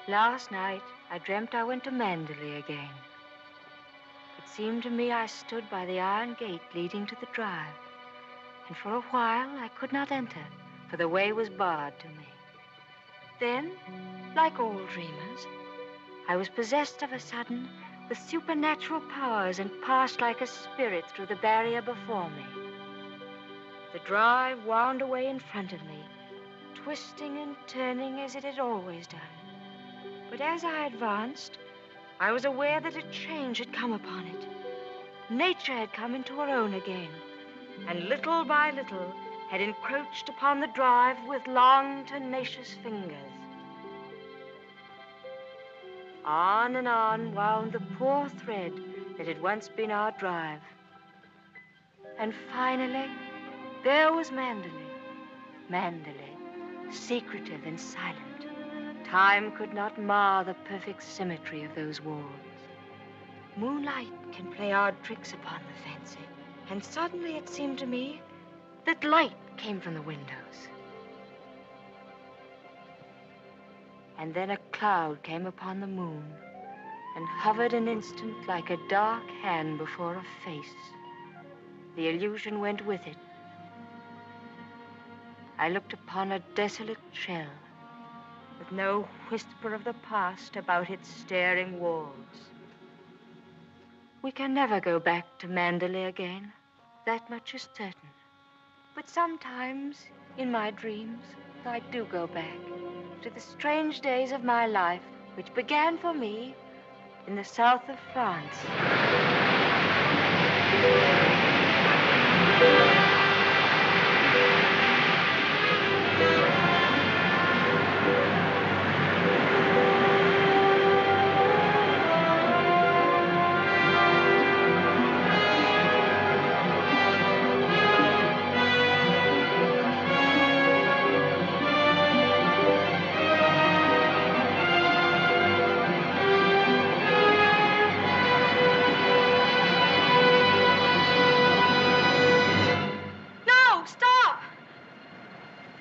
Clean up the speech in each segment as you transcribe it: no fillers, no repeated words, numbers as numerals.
Last night, I dreamt I went to Manderley again. It seemed to me I stood by the iron gate leading to the drive, and for a while I could not enter, for the way was barred to me. Then, like all dreamers, I was possessed of a sudden with supernatural powers and passed like a spirit through the barrier before me. The drive wound away in front of me, twisting and turning as it had always done. But as I advanced, I was aware that a change had come upon it. Nature had come into her own again, and little by little had encroached upon the drive with long, tenacious fingers. On and on wound the poor thread that had once been our drive. And finally, there was Manderley. Manderley, secretive and silent. Time could not mar the perfect symmetry of those walls. Moonlight can play odd tricks upon the fancy, and suddenly it seemed to me that light came from the windows. And then a cloud came upon the moon and hovered an instant like a dark hand before a face. The illusion went with it. I looked upon a desolate shell with no whisper of the past about its staring walls. We can never go back to Manderley again. That much is certain. But sometimes, in my dreams, I do go back to the strange days of my life, which began for me in the south of France.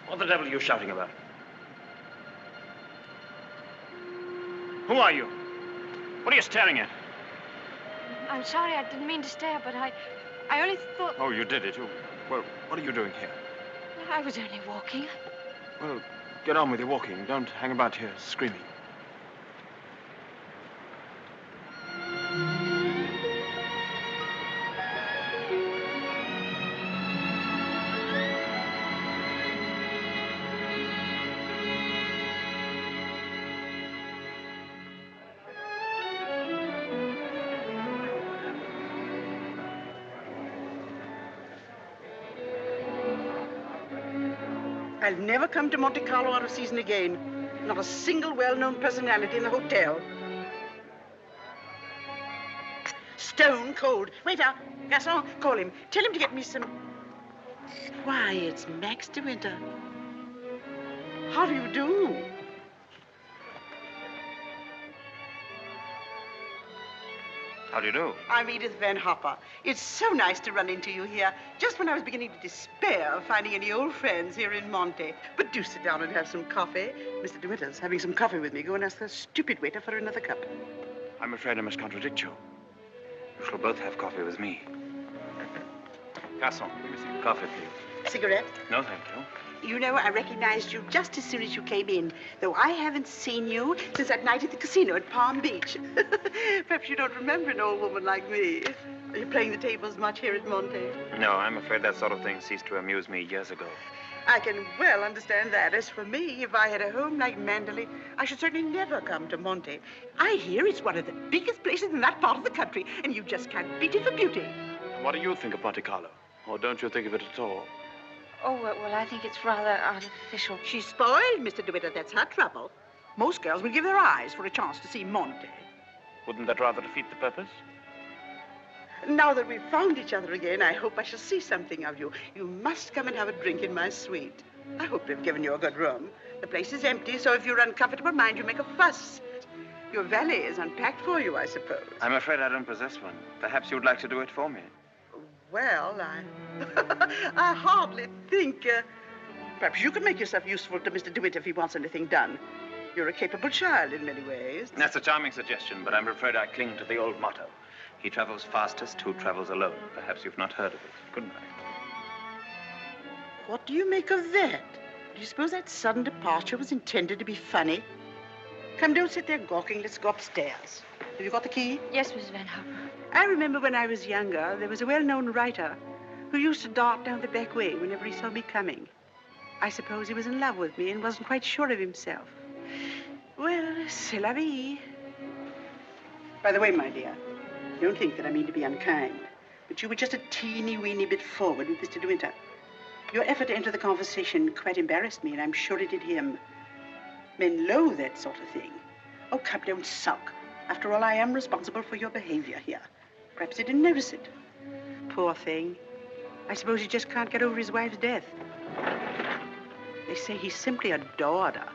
What the devil are you shouting about? Who are you? What are you staring at? I'm sorry, I didn't mean to stare, but I only thought... Oh, you did it. Well, what are you doing here? I was only walking. Well, get on with your walking. Don't hang about here screaming. I'll never come to Monte Carlo out of season again. Not a single well-known personality in the hotel. Stone cold. Waiter, garçon, call him. Tell him to get me some... Why, it's Max de Winter. How do you do? How do you do? I'm Edith Van Hopper. It's so nice to run into you here, just when I was beginning to despair of finding any old friends here in Monte. But do sit down and have some coffee. Mr. De Winter's having some coffee with me. Go and ask the stupid waiter for another cup. I'm afraid I must contradict you. You shall both have coffee with me. Garçon, let me see. Coffee, please. Cigarette? No, thank you. You know, I recognized you just as soon as you came in, though I haven't seen you since that night at the casino at Palm Beach. Perhaps you don't remember an old woman like me. Are you playing the tables much here at Monte? No, I'm afraid that sort of thing ceased to amuse me years ago. I can well understand that. As for me, if I had a home like Mandalay, I should certainly never come to Monte. I hear it's one of the biggest places in that part of the country, and you just can't beat it for beauty. What do you think of Monte Carlo? Or don't you think of it at all? Oh, well, I think it's rather artificial. She's spoiled, Mr. DeWitt. That's her trouble. Most girls will give their eyes for a chance to see Monte. Wouldn't that rather defeat the purpose? Now that we've found each other again, I hope I shall see something of you. You must come and have a drink in my suite. I hope they've given you a good room. The place is empty, so if you're uncomfortable, mind you make a fuss. Your valet is unpacked for you, I suppose. I'm afraid I don't possess one. Perhaps you would like to do it for me. Well, I hardly think... perhaps you could make yourself useful to Mr. DeWitt if he wants anything done. You're a capable child in many ways. That's a charming suggestion, but I'm afraid I cling to the old motto. He travels fastest who travels alone. Perhaps you've not heard of it. Good night. What do you make of that? Do you suppose that sudden departure was intended to be funny? Come, don't sit there gawking. Let's go upstairs. Have you got the key? Yes, Miss Van Hopper. I remember when I was younger, there was a well-known writer who used to dart down the back way whenever he saw me coming. I suppose he was in love with me and wasn't quite sure of himself. Well, c'est la vie. By the way, my dear, don't think that I mean to be unkind, but you were just a teeny-weeny bit forward with Mr. De Winter. Your effort to enter the conversation quite embarrassed me, and I'm sure it did him. Men loathe that sort of thing. Oh, come, don't sulk. After all, I am responsible for your behavior here. Perhaps he didn't notice it. Poor thing. I suppose he just can't get over his wife's death. They say he simply adored her.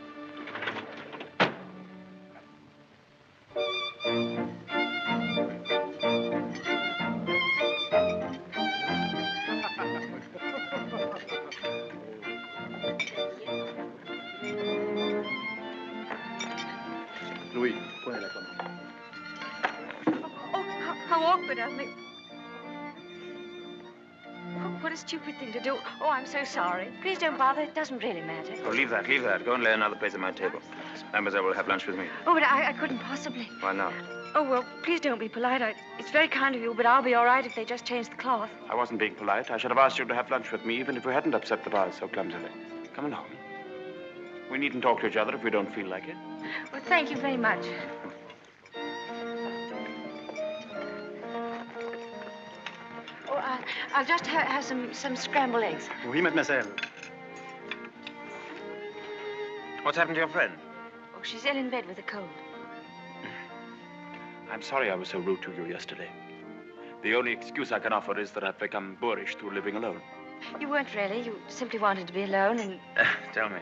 Louis, prenez la commande. How awkward of me. What a stupid thing to do. Oh, I'm so sorry. Please don't bother. It doesn't really matter. Oh, leave that, leave that. Go and lay another place at my table. Mademoiselle will have lunch with me. Oh, but I couldn't possibly. Why not? Oh, well, please don't be polite. It's very kind of you, but I'll be all right if they just change the cloth. I wasn't being polite. I should have asked you to have lunch with me, even if we hadn't upset the vase so clumsily. Come along. We needn't talk to each other if we don't feel like it. Well, thank you very much. Oh, I'll just have some scrambled eggs. Oui, mademoiselle. What's happened to your friend? Oh, she's ill in bed with a cold. I'm sorry I was so rude to you yesterday. The only excuse I can offer is that I've become boorish through living alone. You weren't really. You simply wanted to be alone and... Tell me,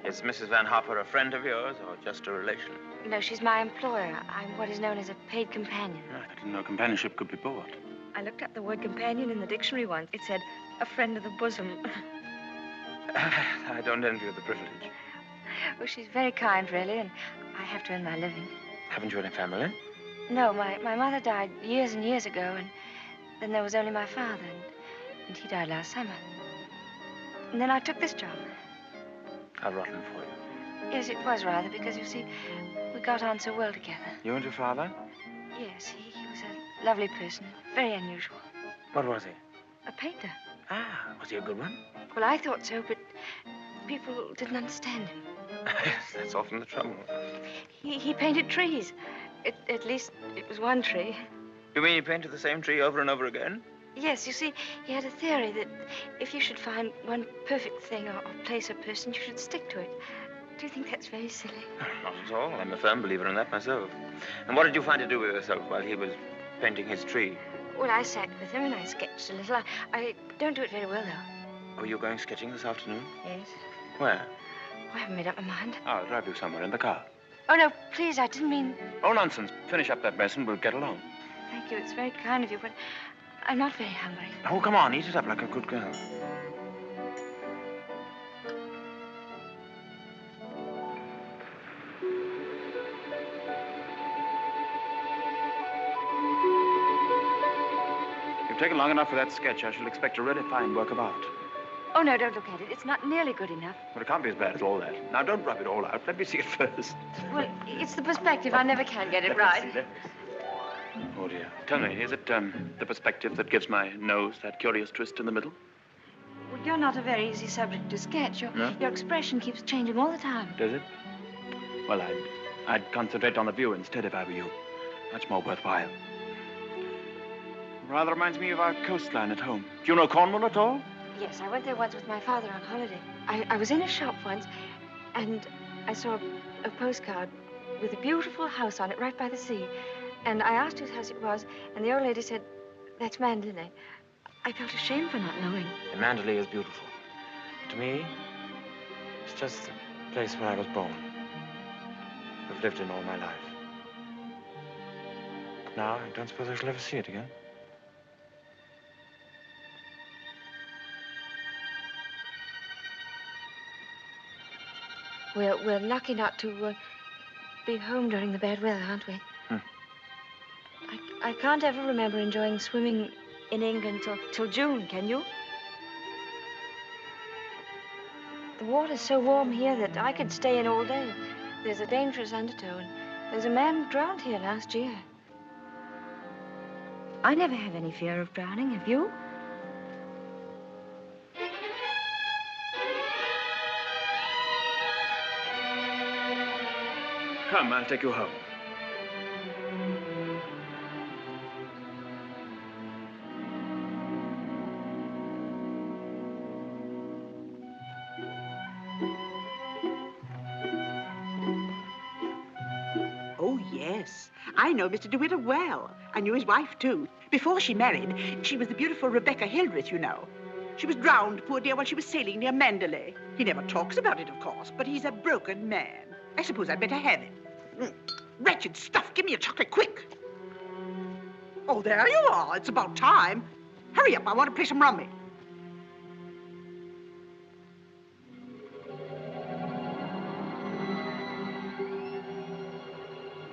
is Mrs. Van Hopper a friend of yours or just a relation? No, she's my employer. I'm what is known as a paid companion. I didn't know companionship could be bought. I looked up the word companion in the dictionary once. It said, a friend of the bosom. I don't envy you the privilege. Well, she's very kind, really, and I have to earn my living. Haven't you any family? No, my mother died years and years ago, and then there was only my father, and he died last summer. And then I took this job. How rotten for you. Yes, it was rather, because, you see, we got on so well together. You and your father? Yes, he was a lovely person, very unusual. What was he? A painter. Ah, was he a good one? Well, I thought so, but people didn't understand him. Yes, that's often the trouble. He painted trees. At least, it was one tree. You mean he painted the same tree over and over again? Yes, you see, he had a theory that if you should find one perfect thing or place or person, you should stick to it. Do you think that's very silly? Not at all. I'm a firm believer in that myself. And what did you find to do with yourself while he was painting his tree? Well, I sat with him and I sketched a little. I don't do it very well, though. Oh, you're going sketching this afternoon? Yes. Where? I haven't made up my mind. I'll drive you somewhere in the car. Oh, no, please, I didn't mean... Oh, nonsense. Finish up that mess and we'll get along. Thank you, it's very kind of you, but I'm not very hungry. Oh, come on, eat it up like a good girl. You've taken long enough for that sketch. I shall expect a really fine work of art. Oh, no, don't look at it. It's not nearly good enough. But it can't be as bad as all that. Now, don't rub it all out. Let me see it first. Well, it's the perspective. I never can get it Let right. me see, let me see. Oh, dear. Tell me, is it the perspective that gives my nose that curious twist in the middle? Well, you're not a very easy subject to sketch. Your expression keeps changing all the time. Does it? Well, I'd concentrate on the view instead if I were you. Much more worthwhile. Rather reminds me of our coastline at home. Do you know Cornwall at all? Yes, I went there once with my father on holiday. I was in a shop once, and I saw a postcard with a beautiful house on it right by the sea. And I asked whose house it was, and the old lady said, that's Mandalay. I felt ashamed for not knowing. And Mandalay is beautiful. To me, it's just the place where I was born. I've lived in all my life. Now, I don't suppose I shall ever see it again. We're lucky not to be home during the bad weather, aren't we? I can't ever remember enjoying swimming in England till June, can you? The water's so warm here that I could stay in all day. There's a dangerous undertow. There's a man drowned here last year. I never have any fear of drowning, have you? Come, I'll take you home. Oh, yes. I know Mr. DeWitt well. I knew his wife, too. Before she married, she was the beautiful Rebecca Hildreth, you know. She was drowned, poor dear, while she was sailing near Mandalay. He never talks about it, of course, but he's a broken man. I suppose I'd better have it. Wretched stuff. Give me a chocolate, quick. Oh, there you are. It's about time. Hurry up. I want to play some rummy.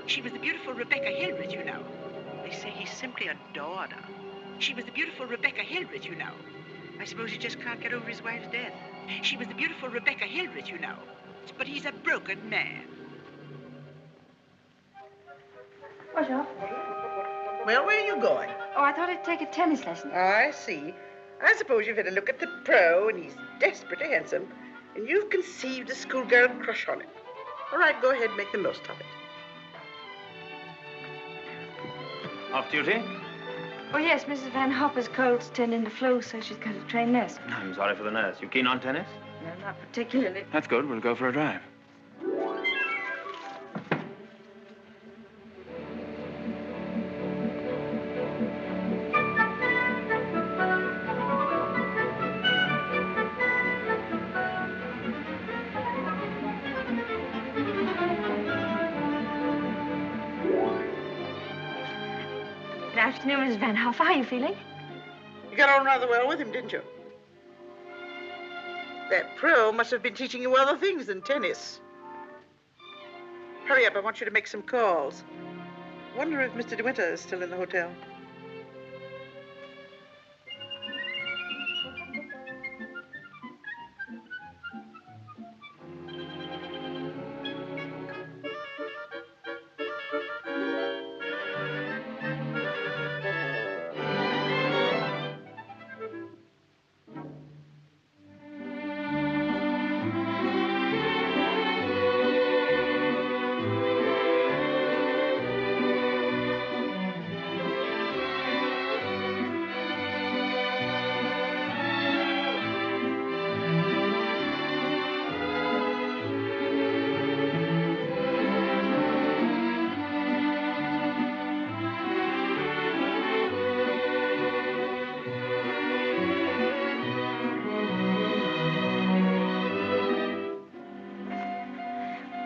She was the beautiful Rebecca Hildreth, you know. They say he simply adored her. She was the beautiful Rebecca Hildreth, you know. I suppose he just can't get over his wife's death. She was the beautiful Rebecca Hildreth, you know. But he's a broken man. Bonjour. Well, where are you going? Oh, I thought I'd take a tennis lesson. I see. I suppose you've had a look at the pro, and he's desperately handsome, and you've conceived a schoolgirl crush on him. All right, go ahead and make the most of it. Off duty? Oh, yes, Mrs. Van Hopper's cold's turned into flu, so she's got to train nurse. I'm sorry for the nurse. You keen on tennis? No, not particularly. That's good. We'll go for a drive. Good afternoon, Mrs. Van Hoff. How are you feeling? You got on rather well with him, didn't you? That pro must have been teaching you other things than tennis. Hurry up, I want you to make some calls. Wonder if Mr. DeWitt is still in the hotel.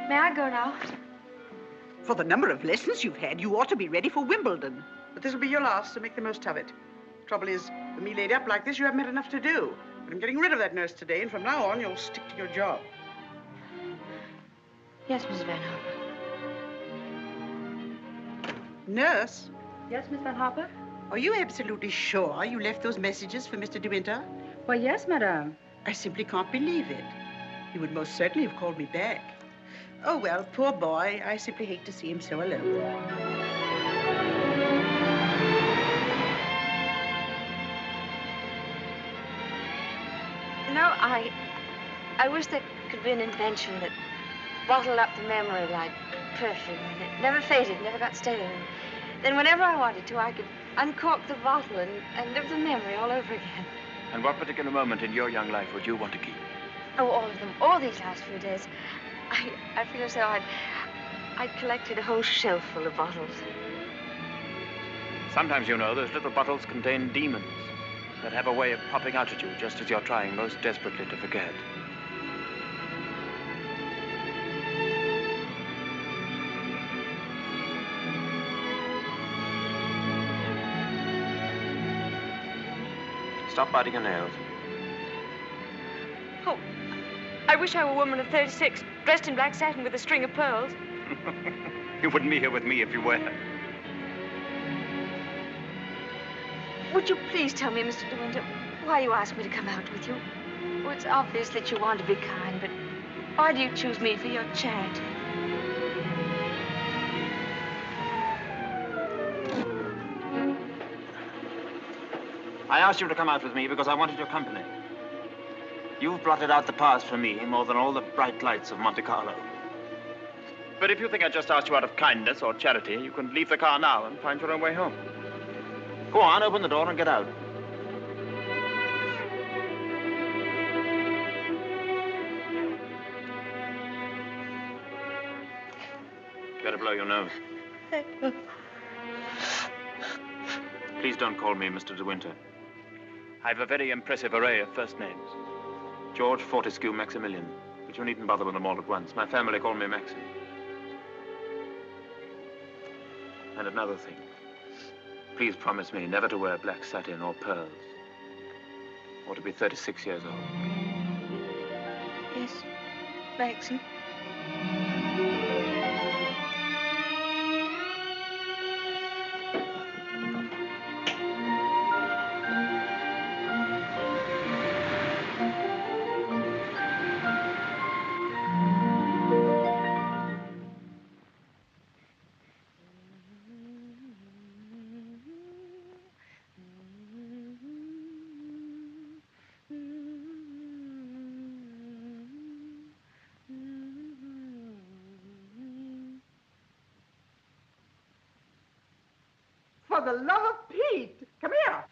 May I go now? For the number of lessons you've had, you ought to be ready for Wimbledon. But this will be your last, so make the most of it. Trouble is, with me laid up like this, you haven't had enough to do. But I'm getting rid of that nurse today, and from now on, you'll stick to your job. Yes, Miss Van Harper. Nurse? Yes, Miss Van Harper? Are you absolutely sure you left those messages for Mr. De Winter? Why, yes, madame. I simply can't believe it. He would most certainly have called me back. Oh, well, poor boy. I simply hate to see him so alone. You know, I wish there could be an invention that bottled up the memory like perfume, and it never faded, never got stale. And then whenever I wanted to, I could uncork the bottle and live the memory all over again. And what particular moment in your young life would you want to keep? Oh, all of them, all these last few days. I feel as though I'd collected a whole shelf full of bottles. Sometimes, you know, those little bottles contain demons that have a way of popping out at you just as you're trying most desperately to forget. Stop biting your nails. Oh, I wish I were a woman of 36, dressed in black satin with a string of pearls. You wouldn't be here with me if you were. Would you please tell me, Mr. De Winter, why you asked me to come out with you? Oh, it's obvious that you want to be kind, but why do you choose me for your charity? I asked you to come out with me because I wanted your company. You've blotted out the past for me more than all the bright lights of Monte Carlo. But if you think I just asked you out of kindness or charity, you can leave the car now and find your own way home. Go on, open the door and get out. Better blow your nose. Please don't call me Mr. De Winter. I've a very impressive array of first names. George, Fortescue, Maximilian. But you needn't bother with them all at once. My family call me Maxim. And another thing. Please promise me never to wear black satin or pearls. Or to be 36 years old. Yes, Maxim. For the love of Pete, come here.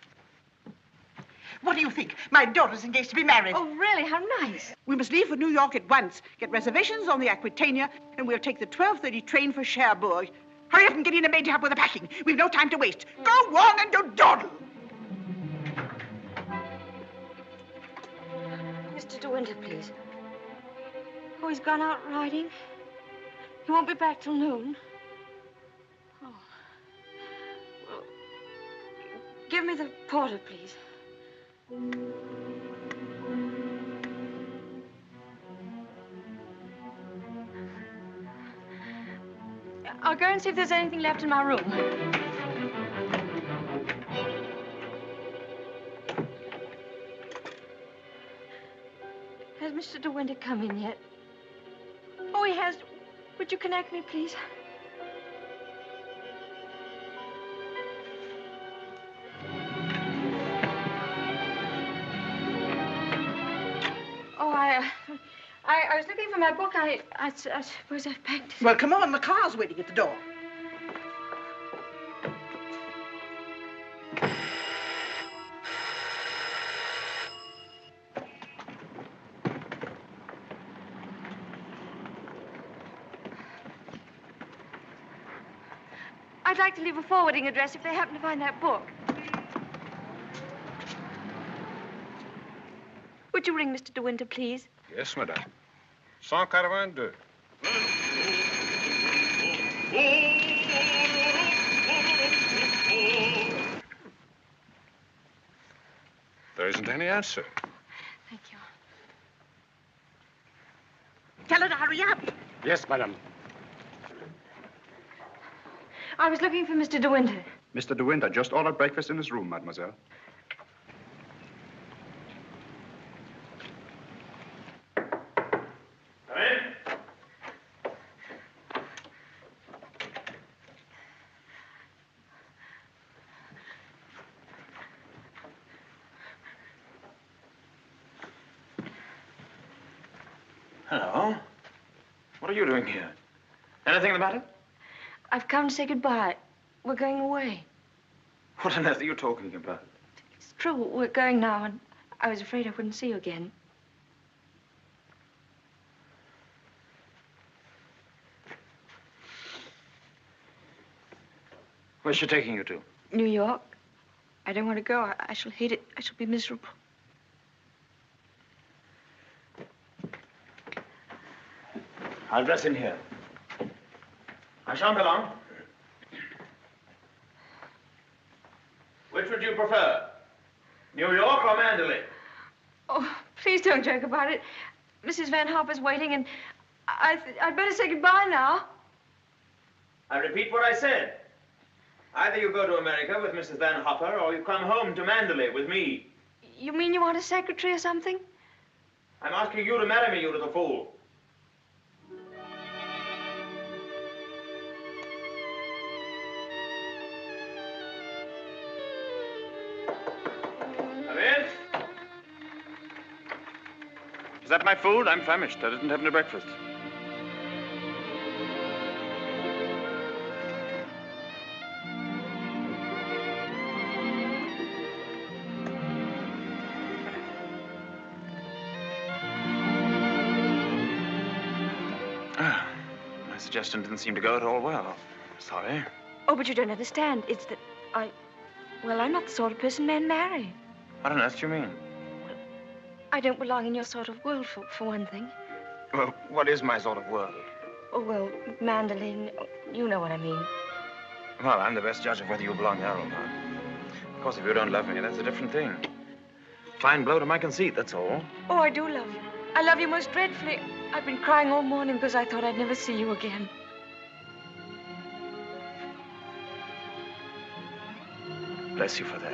What do you think? My daughter's engaged to be married. Oh, really? How nice. We must leave for New York at once. Get reservations on the Aquitania, and we'll take the 12:30 train for Cherbourg. Hurry up and get in a maid to help with the packing. We've no time to waste. Go on and don't dawdle. Mr. De Winter, please. Oh, he's gone out riding. He won't be back till noon. Oh. Well, give me the porter, please. I'll go and see if there's anything left in my room. Has Mr. De Winter come in yet? Oh, he has. Would you connect me, please? Oh, I was looking for my book. I suppose I've packed it. Well, come on. The car's waiting at the door. I'd like to leave a forwarding address if they happen to find that book. Would you ring Mr. De Winter, please? Yes, madame. 182. There isn't any answer. Thank you. Tell her to hurry up. Yes, madam. I was looking for Mr. De Winter. Mr. De Winter just ordered breakfast in his room, mademoiselle. Come in. Hello. What are you doing here? Anything the matter? I've come to say goodbye. We're going away. What on earth are you talking about? It's true, we're going now, and I was afraid I wouldn't see you again. Where's she taking you to? New York. I don't want to go. I shall hate it. I shall be miserable. I'll dress in here. I shan't be long. Which would you prefer? New York or Mandalay? Oh, please don't joke about it. Mrs. Van Hopper's waiting, and I'd better say goodbye now. I repeat what I said. Either you go to America with Mrs. Van Hopper, or you come home to Mandalay with me. You mean you want a secretary or something? I'm asking you to marry me, you little fool. Come in. Is that my food? I'm famished. I didn't have any breakfast. My suggestion didn't seem to go at all well. Sorry. Oh, but you don't understand. It's that well, I'm not the sort of person men marry. What on earth do you mean? I don't belong in your sort of world, for one thing. Well, what is my sort of world? Oh, well, mandolin, you know what I mean. Well, I'm the best judge of whether you belong there or not. Of course, if you don't love me, that's a different thing. Fine blow to my conceit, that's all. Oh, I do love you. I love you most dreadfully. I've been crying all morning because I thought I'd never see you again. Bless you for that.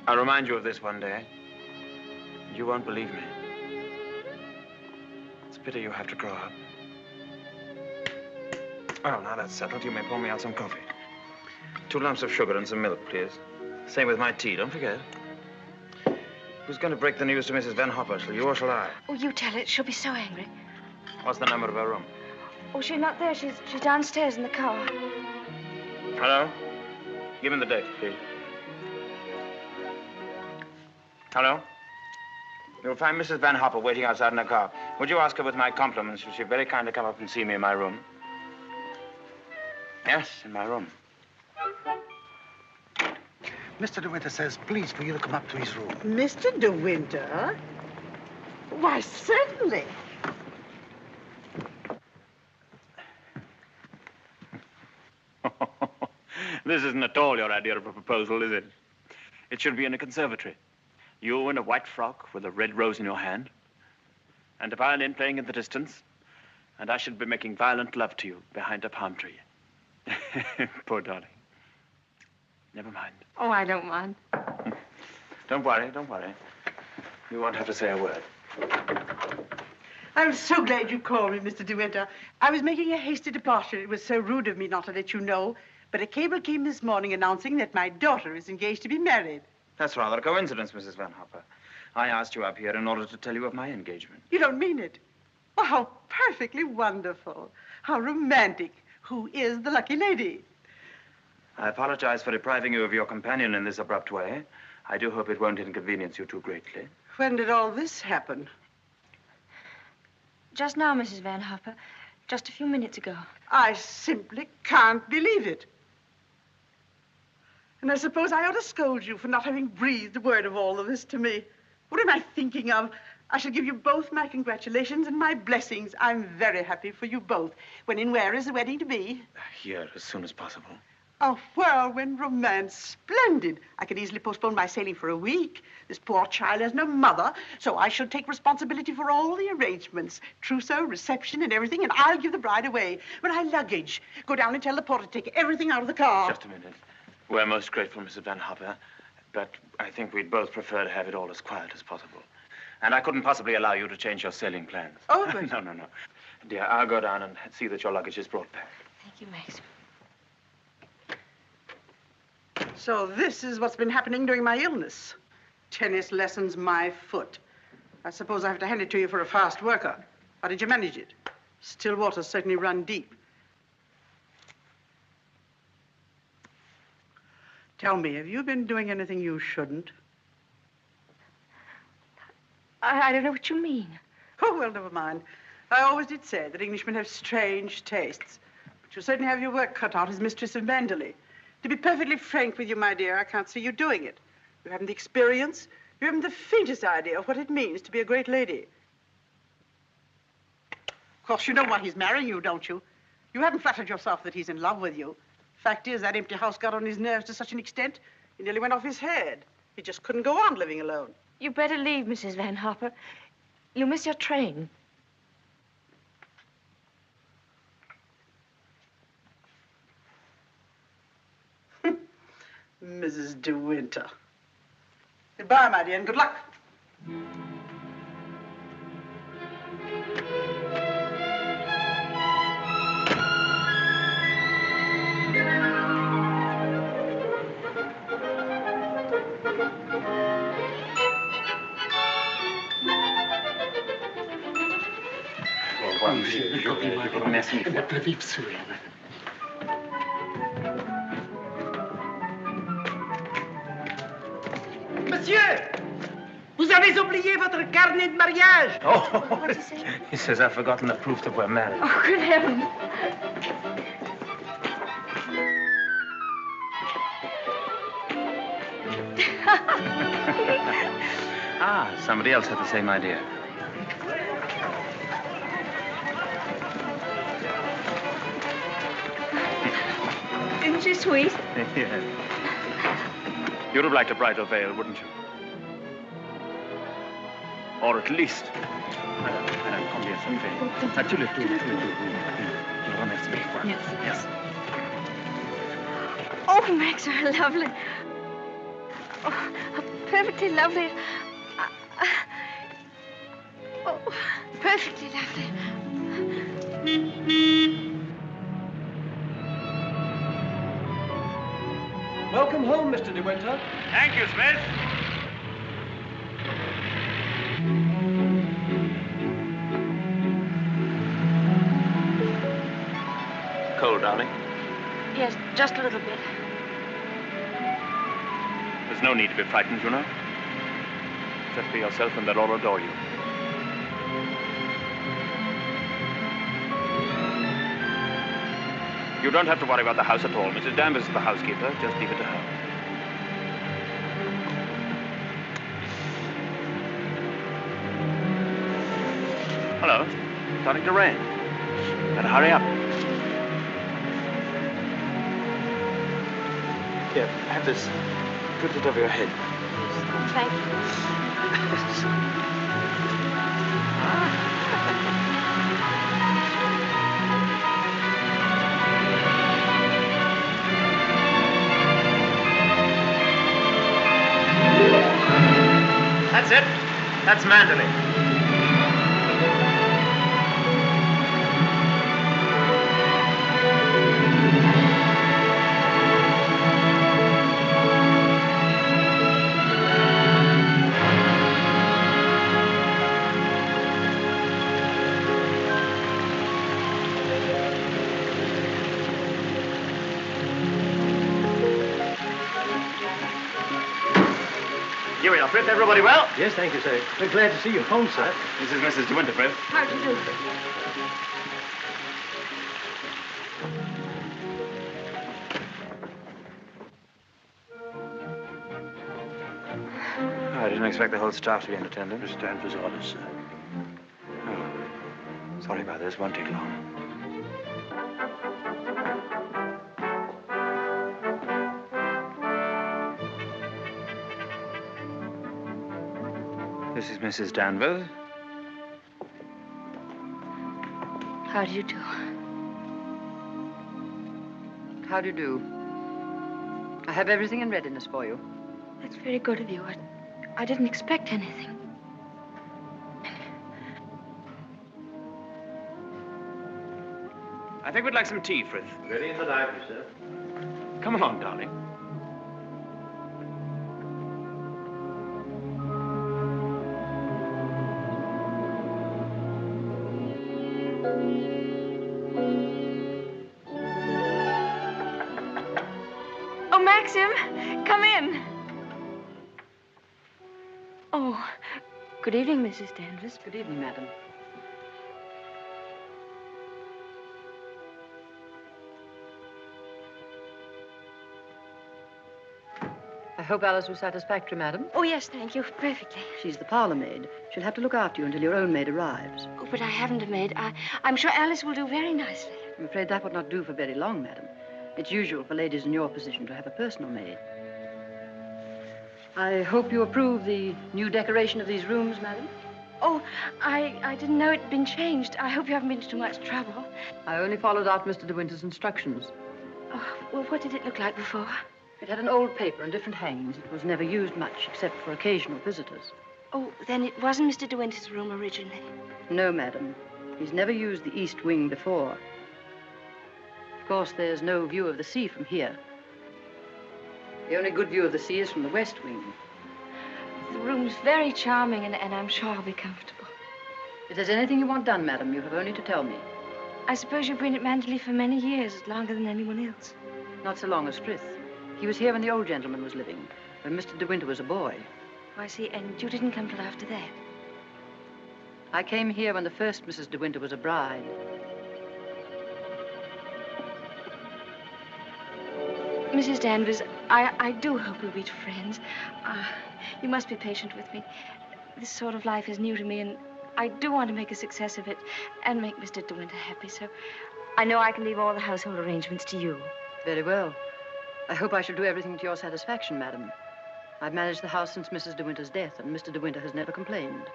I'll remind you of this one day. You won't believe me. It's a pity you have to grow up. Oh, now that's settled. You may pour me out some coffee. 2 lumps of sugar and some milk, please. Same with my tea, don't forget. Who's going to break the news to Mrs. Van Hopper? Shall you or shall I? Oh, you tell it. She'll be so angry. What's the number of her room? Oh, she's not there. She's downstairs in the car. Hello? Give me the date, please. Hello? You'll find Mrs. Van Hopper waiting outside in her car. Would you ask her with my compliments if she'd very kindly come up and see me in my room? Yes, in my room. Mr. De Winter says, please, for you to come up to his room. Mr. De Winter? Why, certainly. This isn't at all your idea of a proposal, is it? It should be in a conservatory. You in a white frock with a red rose in your hand, and a violin playing in the distance, and I should be making violent love to you behind a palm tree. Poor darling. Never mind. Oh, I don't mind. Don't worry, don't worry. You won't have to say a word. I'm so glad you called me, Mr. De Winter. I was making a hasty departure. It was so rude of me not to let you know. But a cable came this morning announcing that my daughter is engaged to be married. That's rather a coincidence, Mrs. Van Hopper. I asked you up here in order to tell you of my engagement. You don't mean it? Oh, how perfectly wonderful. How romantic. Who is the lucky lady? I apologize for depriving you of your companion in this abrupt way. I do hope it won't inconvenience you too greatly. When did all this happen? Just now, Mrs. Van Hopper. Just a few minutes ago. I simply can't believe it. And I suppose I ought to scold you for not having breathed a word of all of this to me. What am I thinking of? I shall give you both my congratulations and my blessings. I'm very happy for you both. When and where is the wedding to be? Here, as soon as possible. A whirlwind romance. Splendid. I could easily postpone my sailing for a week. This poor child has no mother, so I shall take responsibility for all the arrangements. Trousseau, reception, and everything, and I'll give the bride away. My luggage. Go down and tell the porter to take everything out of the car. Just a minute. We're most grateful, Mrs. Van Hopper, but I think we'd both prefer to have it all as quiet as possible. And I couldn't possibly allow you to change your sailing plans. Oh, but... No. Dear, I'll go down and see that your luggage is brought back. Thank you, Max. So this is what's been happening during my illness. Tennis lessons, my foot. I suppose I have to hand it to you for a fast worker. How did you manage it? Still waters certainly run deep. Tell me, have you been doing anything you shouldn't? I don't know what you mean. Oh, well, never mind. I always did say that Englishmen have strange tastes. But you certainly have your work cut out as mistress of Manderley. To be perfectly frank with you, my dear, I can't see you doing it. You haven't the experience. You haven't the faintest idea of what it means to be a great lady. Of course, you know why he's marrying you, don't you? You haven't flattered yourself that he's in love with you. Fact is, that empty house got on his nerves to such an extent, he nearly went off his head. He just couldn't go on living alone. You better leave, Mrs. Van Hopper. You'll miss your train. Mrs. De Winter. Goodbye, my dear, and good luck. Merci. Monsieur, vous avez oublié votre carnet de mariage. Oh, What did he say? He says I've forgotten the proof that we're married. Oh, good heavens. Somebody else had the same idea. Isn't she sweet? Yes. You'd have liked a bridal veil, wouldn't you? Or at least... Madame, combien ça fait? Tous les deux. Je vous remercie. Yes. Oh, Max, you're lovely. Oh, how perfectly lovely. Oh, perfectly lovely. Welcome home, Mr. De Winter. Thank you, Smith. Cold, darling? Yes, just a little bit. There's no need to be frightened, you know. Just be yourself and they'll all adore you. You don't have to worry about the house at all. Mrs. Danvers is the housekeeper. Just leave it to her. Hello. Starting to rain. Better hurry up. Here, have this. Put it over your head. Thank you. That's it. That's Manderley. Here we are, Fred. Everybody well? Yes, thank you, sir. We're glad to see you home, sir. This is Mrs. De Winter, Fred. How do you do? I didn't expect the whole staff to be in attendance. Mr. Danvers' orders, sir. Oh. Sorry about this. Won't take long. This is Mrs. Danvers. How do you do? How do you do? I have everything in readiness for you. That's very good of you. I didn't expect anything. I think we'd like some tea, Frith. Ready in the library, sir. Come along, darling. Oh, Maxim, come in. Oh, good evening, Mrs. Danvers. Good evening, madam. I hope Alice was satisfactory, madam. Oh, yes, thank you. Perfectly. She's the parlor maid. She'll have to look after you until your own maid arrives. Oh, but I haven't a maid. I'm sure Alice will do very nicely. I'm afraid that would not do for very long, madam. It's usual for ladies in your position to have a personal maid. I hope you approve the new decoration of these rooms, madam. Oh, I didn't know it'd been changed. I hope you haven't been to too much trouble. I only followed out Mr. De Winter's instructions. Oh, well, what did it look like before? It had an old paper and different hangings. It was never used much, except for occasional visitors. Oh, then it wasn't Mr. De Winter's room originally. No, madam. He's never used the east wing before. Of course, there's no view of the sea from here. The only good view of the sea is from the west wing. The room's very charming, and I'm sure I'll be comfortable. If there's anything you want done, madam, you have only to tell me. I suppose you've been at Manderley for many years, longer than anyone else. Not so long as Frith. He was here when the old gentleman was living, when Mr. De Winter was a boy. Oh, I see. And you didn't come till after that? I came here when the first Mrs. De Winter was a bride. Mrs. Danvers, I do hope we'll be friends. You must be patient with me. This sort of life is new to me, and I do want to make a success of it and make Mr. De Winter happy, so I know I can leave all the household arrangements to you. Very well. I hope I shall do everything to your satisfaction, madam. I've managed the house since Mrs. De Winter's death, and Mr. De Winter has never complained.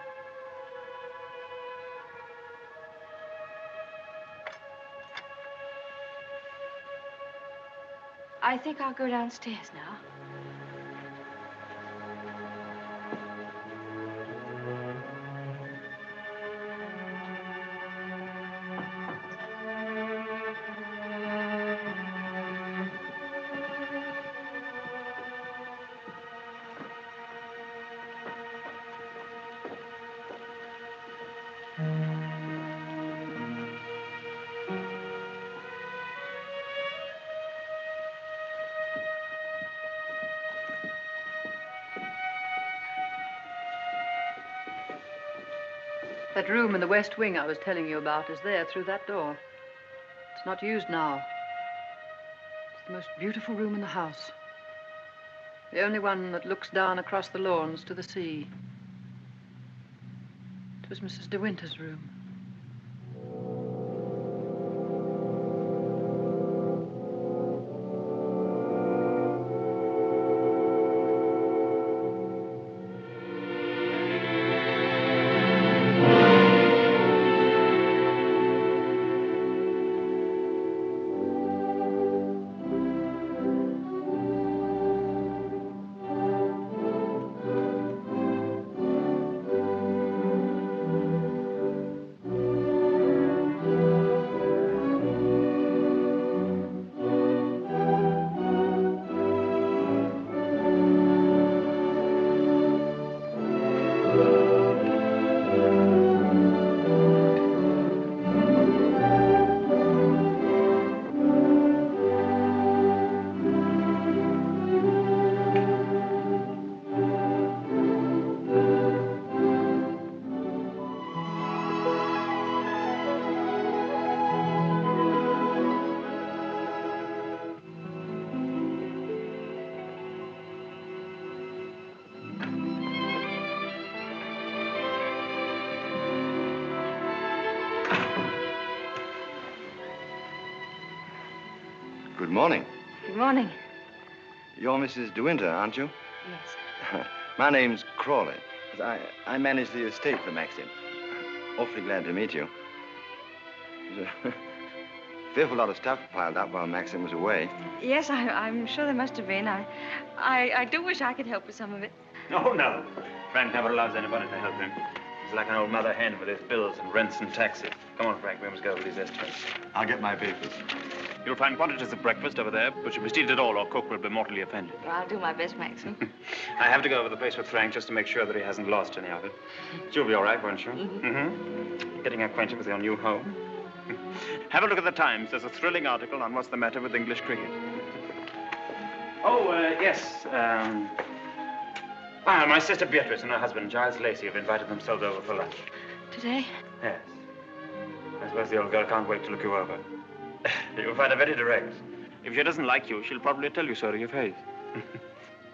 I think I'll go downstairs now. That room in the west wing I was telling you about is there through that door. It's not used now. It's the most beautiful room in the house. The only one that looks down across the lawns to the sea. It was Mrs. De Winter's room. morning. Good morning. You're Mrs. De Winter, aren't you? Yes. My name's Crawley. I manage the estate for Maxim. Awfully glad to meet you. There's a fearful lot of stuff piled up while Maxim was away. Yes, I'm sure there must have been. I do wish I could help with some of it. Oh, no. Frank never allows anybody to help him. He's like an old mother hen with his bills and rents and taxes. Come on, Frank, we must go over these estimates. I'll get my papers. You'll find quantities of breakfast over there, but you must eat it all or Cook will be mortally offended. Well, I'll do my best, Maxim. I have to go over the place with Frank just to make sure that he hasn't lost any of it. You'll be all right, won't you? Getting acquainted with your new home. Have a look at the Times. There's a thrilling article on what's the matter with English cricket. Oh, yes. My sister Beatrice and her husband, Giles Lacey, have invited themselves over for lunch. Today? Yes. I suppose the old girl can't wait to look you over. You'll find her very direct. If she doesn't like you, she'll probably tell you so to your face.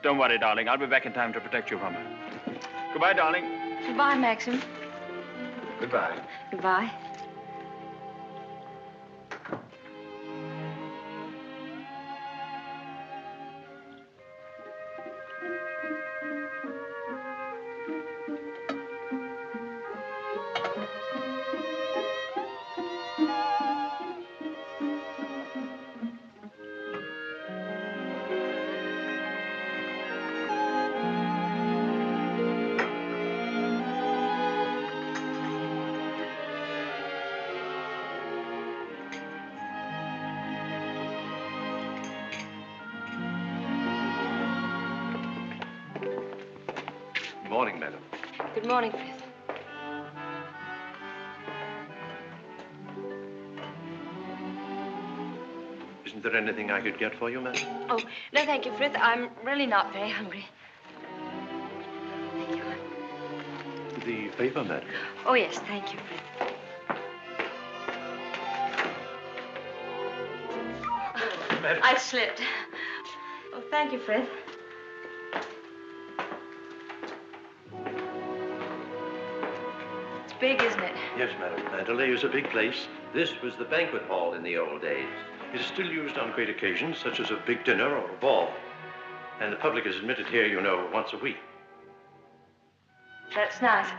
Don't worry, darling. I'll be back in time to protect you from her. Goodbye, darling. Goodbye, Maxim. Goodbye. Goodbye. Good morning, madam. Good morning, Frith. Isn't there anything I could get for you, madam? Oh, no, thank you, Frith. I'm really not very hungry. Thank you. The paper, madam. Oh, yes, thank you, Frith. Madam. I slipped. Oh, thank you, Frith. It's big, isn't it? Yes, madam. Mandalay is a big place. This was the banquet hall in the old days. It is still used on great occasions, such as a big dinner or a ball. And the public is admitted here, you know, once a week. That's nice.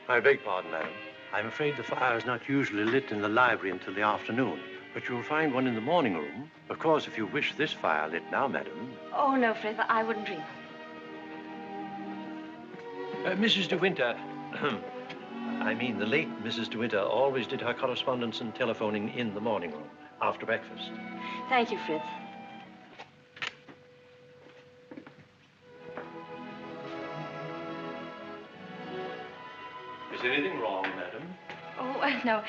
I beg pardon, madam. I'm afraid the fire is not usually lit in the library until the afternoon, but you'll find one in the morning room. Of course, if you wish this fire lit now, madam. Oh, no, Frith, I wouldn't dream. Mrs. De Winter, I mean the late Mrs. De Winter always did her correspondence and telephoning in the morning room, after breakfast. Thank you, Frith. Is anything wrong, madam? Oh, no.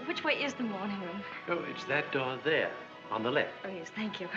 Which way is the morning room? Oh, it's that door there, on the left. Oh, yes, thank you.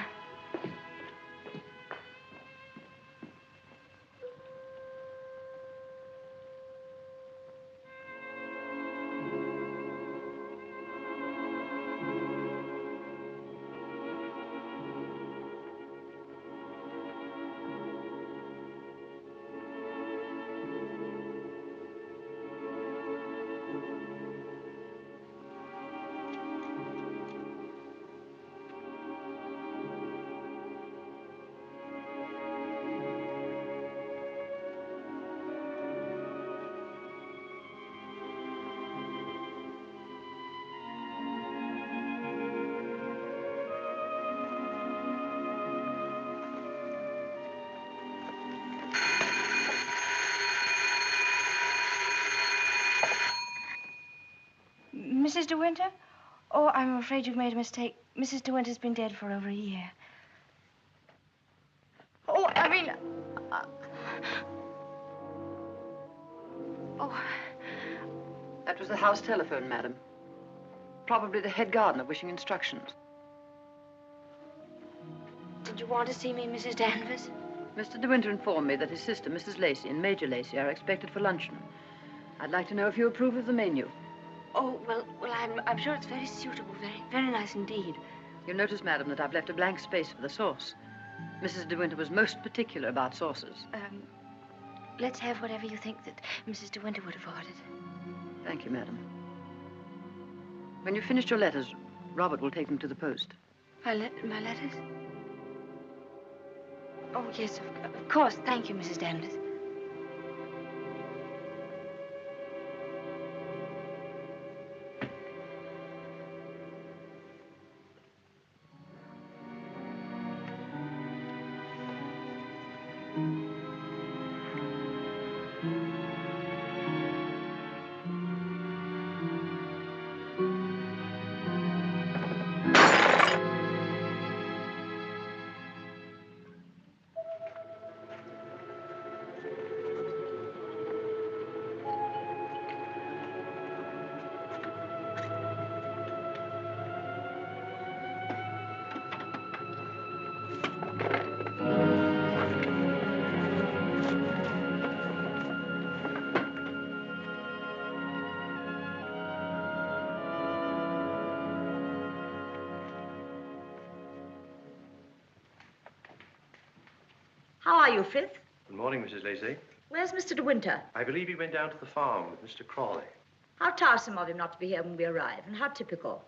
Mrs. De Winter? Oh, I'm afraid you've made a mistake. Mrs. De Winter's been dead for over a year. Oh, I mean... Oh, that was the house telephone, madam. Probably the head gardener wishing instructions. Did you want to see me, Mrs. Danvers? Mr. De Winter informed me that his sister, Mrs. Lacey, and Major Lacey are expected for luncheon. I'd like to know if you approve of the menu. Oh, well, I'm sure it's very suitable, very nice indeed. You'll notice, madam, that I've left a blank space for the sauce. Mrs. De Winter was most particular about sauces. Let's have whatever you think that Mrs. De Winter would have ordered. Thank you, madam. When you've finished your letters, Robert will take them to the post. My letters? Oh, yes, of course. Thank you, Mrs. Danvers. How are you, Frith? Good morning, Mrs. Lacey. Where's Mr. De Winter? I believe he went down to the farm with Mr. Crawley. How tiresome of him not to be here when we arrive, and how typical.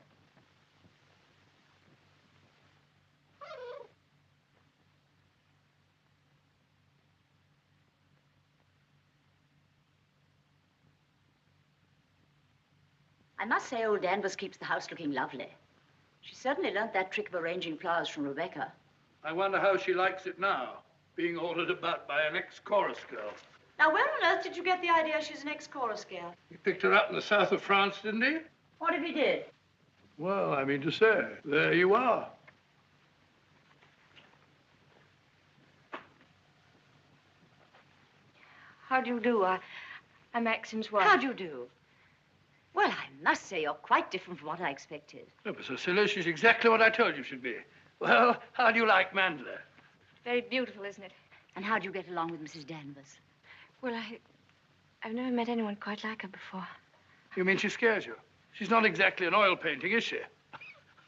I must say old Danvers keeps the house looking lovely. She certainly learned that trick of arranging flowers from Rebecca. I wonder how she likes it now, being ordered about by an ex-chorus girl. Now, where on earth did you get the idea she's an ex-chorus girl? He picked her up in the south of France, didn't he? What if he did? Well, I mean to say, there you are. How do you do? I'm Maxim's wife. How do you do? Well, I must say you're quite different from what I expected. Oh, but Cecilia, she's exactly what I told you she'd be. Well, how do you like Mandela? Very beautiful, isn't it? And how do you get along with Mrs. Danvers? Well, I've never met anyone quite like her before. You mean she scares you? She's not exactly an oil painting, is she?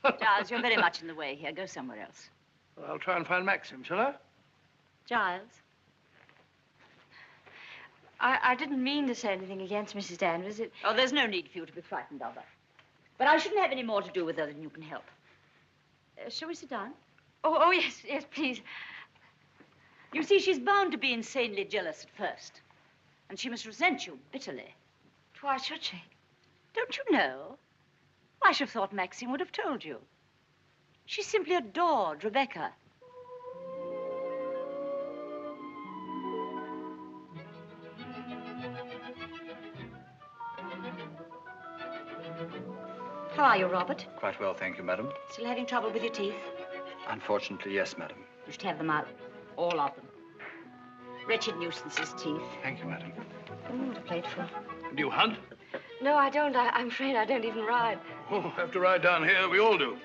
Giles, you're very much in the way here. Go somewhere else. Well, I'll try and find Maxim, shall I? Giles? I didn't mean to say anything against Mrs. Danvers. Oh, there's no need for you to be frightened of her. But I shouldn't have any more to do with her than you can help. Shall we sit down? Oh, yes, please. You see, she's bound to be insanely jealous at first. And she must resent you bitterly. Why should she? Don't you know? I should have thought Maxine would have told you. She simply adored Rebecca. How are you, Robert? Quite well, thank you, madam. Still having trouble with your teeth? Unfortunately, yes, madam. You should have them out. All of them. Wretched nuisances, teeth. Thank you, madam. What a plateful. Do you hunt? No, I don't. I'm afraid I don't even ride. Oh, have to ride down here. We all do.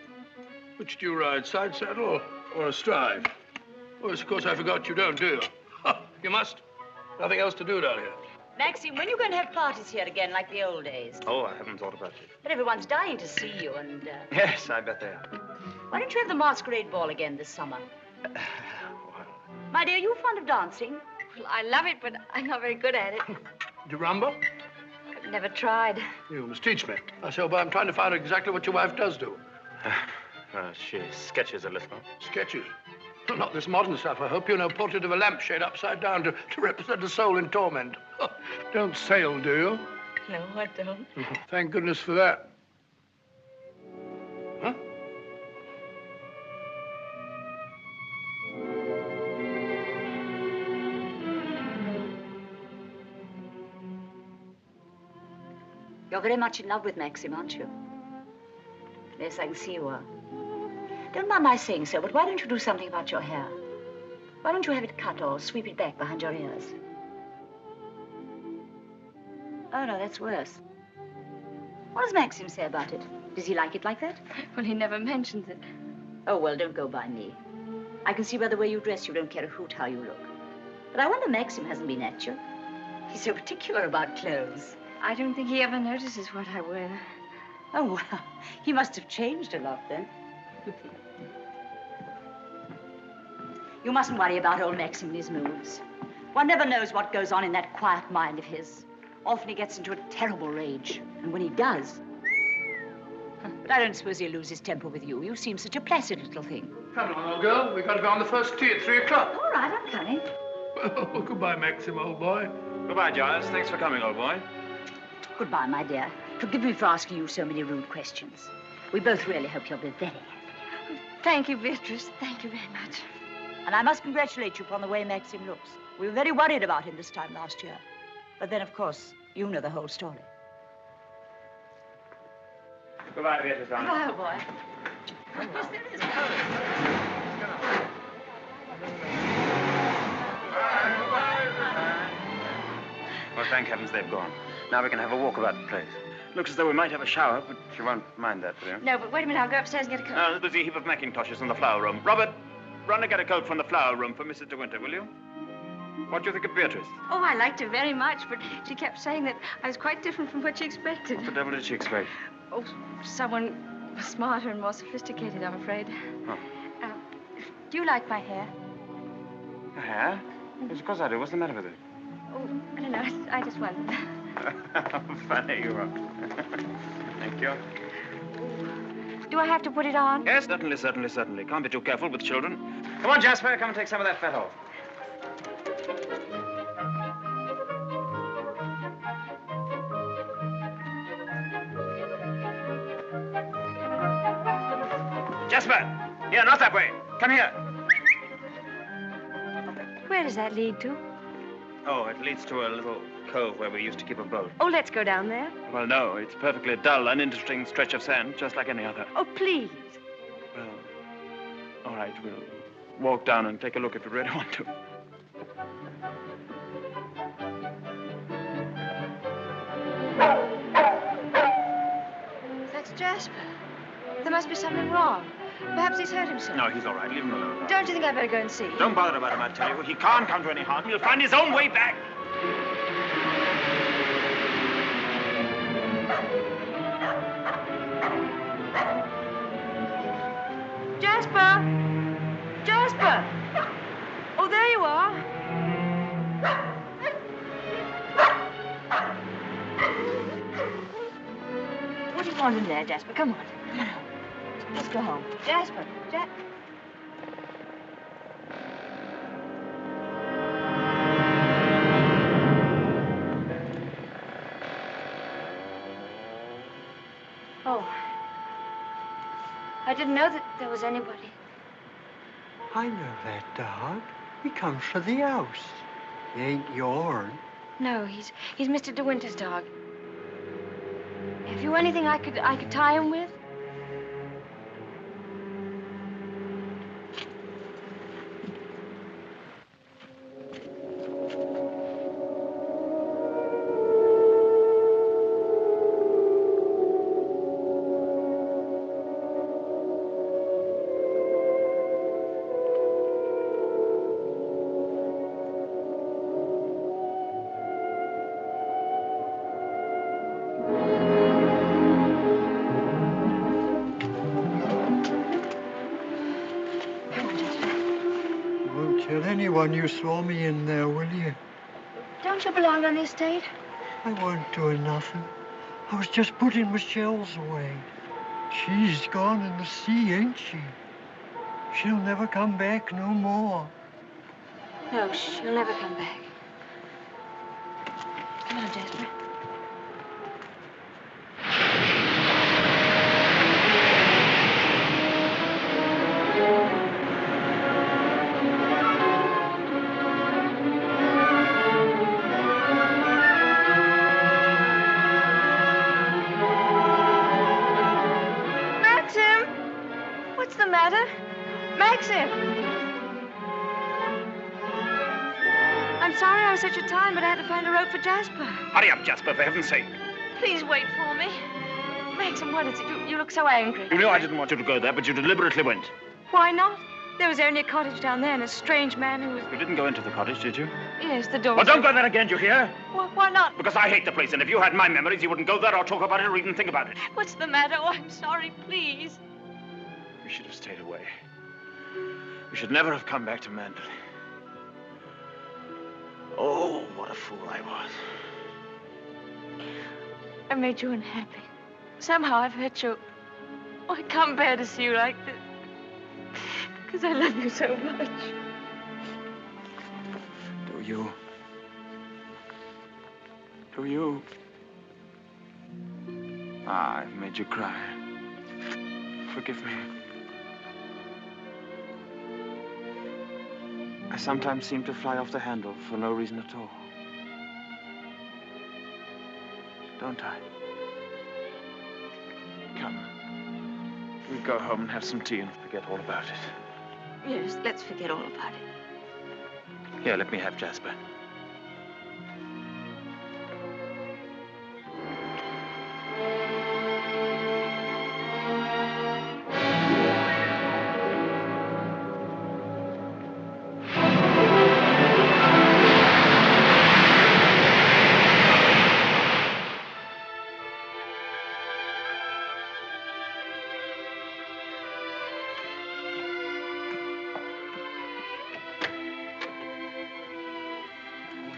Which do you ride, side saddle or astride? Oh, yes, of course, I forgot you don't, do you? You must. Nothing else to do down here. Maxine, when are you going to have parties here again, like the old days? Oh, I haven't thought about it. But everyone's dying to see you, and, Yes, I bet they are. Why don't you have the masquerade ball again this summer? My dear, are you fond of dancing? Well, I love it, but I'm not very good at it. Do you rumble? I've never tried. You must teach me. I say, but I'm trying to find out exactly what your wife does do. She sketches a little. Sketches? Not this modern stuff, I hope. You know, portrait of a lampshade upside down to represent a soul in torment. Don't sail, do you? No, I don't. Thank goodness for that. Huh? You're very much in love with Maxim, aren't you? Yes, I can see you are. Don't mind my saying so, but why don't you do something about your hair? Why don't you have it cut or sweep it back behind your ears? Oh, no, that's worse. What does Maxim say about it? Does he like it like that? Well, he never mentions it. Oh, well, don't go by me. I can see by the way you dress you don't care a hoot how you look. But I wonder Maxim hasn't been at you. He's so particular about clothes. I don't think he ever notices what I wear. Oh, well, he must have changed a lot then. You mustn't worry about old Maxim and his moods. One never knows what goes on in that quiet mind of his. Often he gets into a terrible rage. And when he does... But I don't suppose he'll lose his temper with you. You seem such a placid little thing. Come along, old girl. We've got to go on the first tee at 3 o'clock. All right, I'm coming. Oh, goodbye, Maxim, old boy. Goodbye, Giles. Thanks for coming, old boy. Goodbye, my dear. Forgive me for asking you so many rude questions. We both really hope you'll be very happy. Thank you, Beatrice. Thank you very much. And I must congratulate you upon the way Maxim looks. We were very worried about him this time last year. But then, of course, you know the whole story. Goodbye, Beatrice, darling. Goodbye, old boy. Yes, there is Well, thank heavens they've gone. Now we can have a walk about the place. Looks as though we might have a shower, but you won't mind that, will you? No, but wait a minute. I'll go upstairs and get a coat. There's a heap of Macintoshes in the flower room. Robert, run and get a coat from the flower room for Mrs. De Winter, will you? What do you think of Beatrice? Oh, I liked her very much, but she kept saying that I was quite different from what she expected. What the devil did she expect? Oh, someone smarter and more sophisticated, I'm afraid. Oh. Do you like my hair? Your hair? Yes, of course I do. What's the matter with it? Oh, I don't know. I just wondered. How funny you are. Thank you. Do I have to put it on? Yes, certainly. Can't be too careful with children. Come on, Jasper. Come and take some of that fat off. Jasper! Here, not that way. Come here. Where does that lead to? Oh, it leads to a little cove where we used to keep a boat. Oh, let's go down there. Well, no, it's a perfectly dull, uninteresting stretch of sand, just like any other. Oh, please. Well, all right, we'll walk down and take a look if you really want to. That's Jasper. There must be something wrong. Perhaps he's hurt himself. No, he's all right. Leave him alone. Don't you think I'd better go and see? Don't bother about him, I tell you. He can't come to any harm. He'll find his own way back. Jasper! Jasper! Oh, there you are. What do you want in there, Jasper? Come on. Come on. Let's go home. Jasper. Oh. I didn't know that there was anybody. I know that dog. He comes for the house. He ain't yourn. No, he's Mr. De Winter's dog. Have you anything I could tie him with? Anyone you saw me in there, will you? Don't you belong on the estate? I wasn't doing nothing. I was just putting my shells away. She's gone in the sea, ain't she? She'll never come back no more. No, she'll never come back. Come on, Jasper. Maxim! I'm sorry I was such a time, but I had to find a rope for Jasper. Hurry up, Jasper, for heaven's sake. Please wait for me. Maxim, what is it? You look so angry. You know I didn't want you to go there, but you deliberately went. Why not? There was only a cottage down there and a strange man who was... You didn't go into the cottage, did you? Yes, the door Well, was don't go there again, you hear? Why not? Because I hate the place, and if you had my memories, you wouldn't go there or talk about it or even think about it. What's the matter? Oh, I'm sorry, please. You should have stayed away. We should never have come back to Mandalay. Oh, what a fool I was. I made you unhappy. Somehow I've hurt you. Oh, I can't bear to see you like this. Because I love you so much. Do you? Do you? Ah, I've made you cry. Forgive me. I sometimes seem to fly off the handle for no reason at all. Don't I? Come. We'll go home and have some tea and forget all about it. Yes, let's forget all about it. Here, let me have Jasper.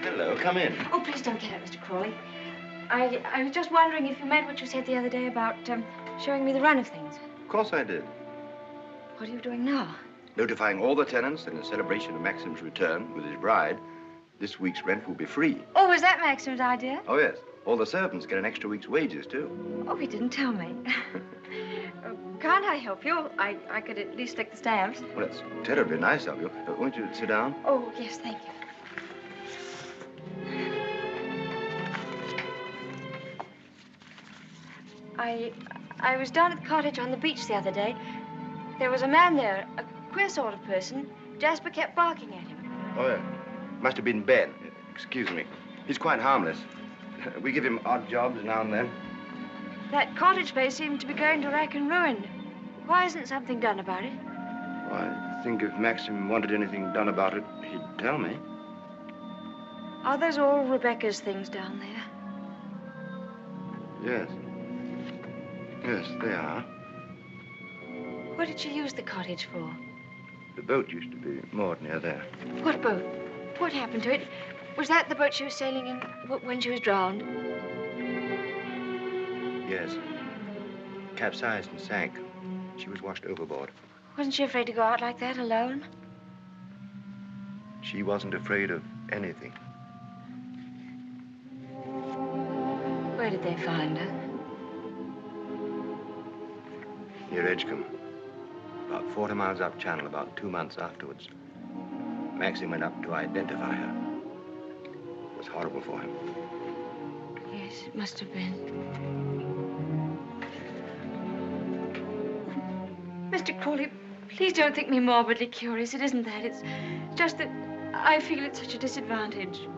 Hello, come in. Oh, please don't get up, Mr. Crawley. I was just wondering if you meant what you said the other day about showing me the run of things. Of course I did. What are you doing now? Notifying all the tenants that in celebration of Maxim's return with his bride, this week's rent will be free. Oh, was that Maxim's idea? Oh, yes. All the servants get an extra week's wages, too. Oh, he didn't tell me. Can't I help you? I could at least stick the stamps. Well, that's terribly nice of you. Won't you sit down? Oh, yes, thank you. I was down at the cottage on the beach the other day. There was a man there, a queer sort of person. Jasper kept barking at him. Oh, yeah. Must have been Ben. Excuse me. He's quite harmless. We give him odd jobs now and then. That cottage place seemed to be going to rack and ruin. Why isn't something done about it? Well, I think if Maxim wanted anything done about it, he'd tell me. Are those all Rebecca's things down there? Yes. Yes, they are. What did she use the cottage for? The boat used to be moored near there. What boat? What happened to it? Was that the boat she was sailing in when she was drowned? Yes. Capsized and sank. She was washed overboard. Wasn't she afraid to go out like that alone? She wasn't afraid of anything. Where did they find her? Near Edgecombe. About 40 miles up channel, about 2 months afterwards. Maxim went up to identify her. It was horrible for him. Yes, it must have been. Mr. Crawley, please don't think me morbidly curious. It isn't that. It's just that I feel at such a disadvantage.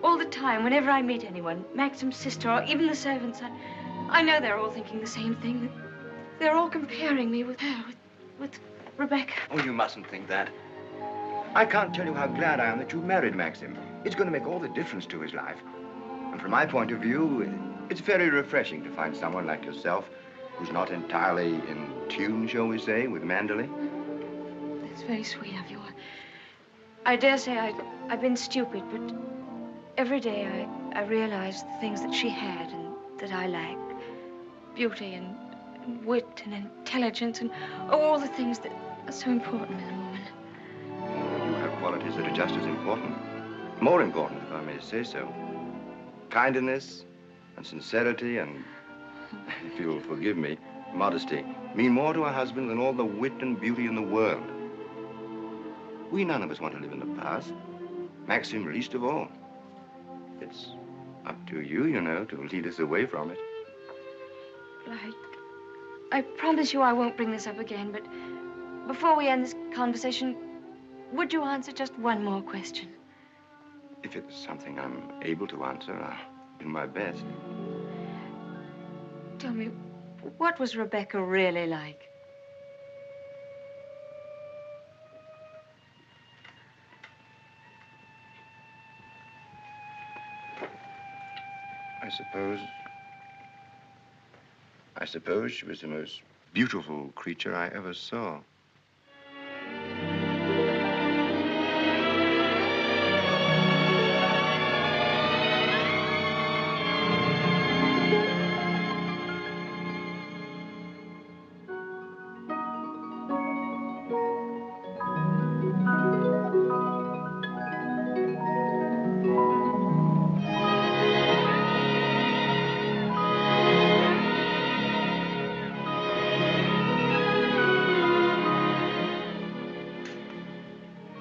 All the time, whenever I meet anyone, Maxim's sister or even the servants, I know they're all thinking the same thing. They're all comparing me with her, with Rebecca. Oh, you mustn't think that. I can't tell you how glad I am that you married Maxim. It's going to make all the difference to his life. And from my point of view, it's very refreshing to find someone like yourself who's not entirely in tune, shall we say, with Mandalay. That's very sweet of you. I dare say I've been stupid, but every day I realize the things that she had and that I lacked. Beauty and wit and intelligence and all the things that are so important in a woman. You have qualities that are just as important. More important, if I may say so. Kindness and sincerity and, if you'll forgive me, modesty mean more to a husband than all the wit and beauty in the world. We none of us want to live in the past. Maxim least of all. It's up to you, you know, to lead us away from it. I promise you I won't bring this up again, but before we end this conversation, would you answer just one more question? If it's something I'm able to answer, I'll do my best. Tell me, what was Rebecca really like? I suppose she was the most beautiful creature I ever saw.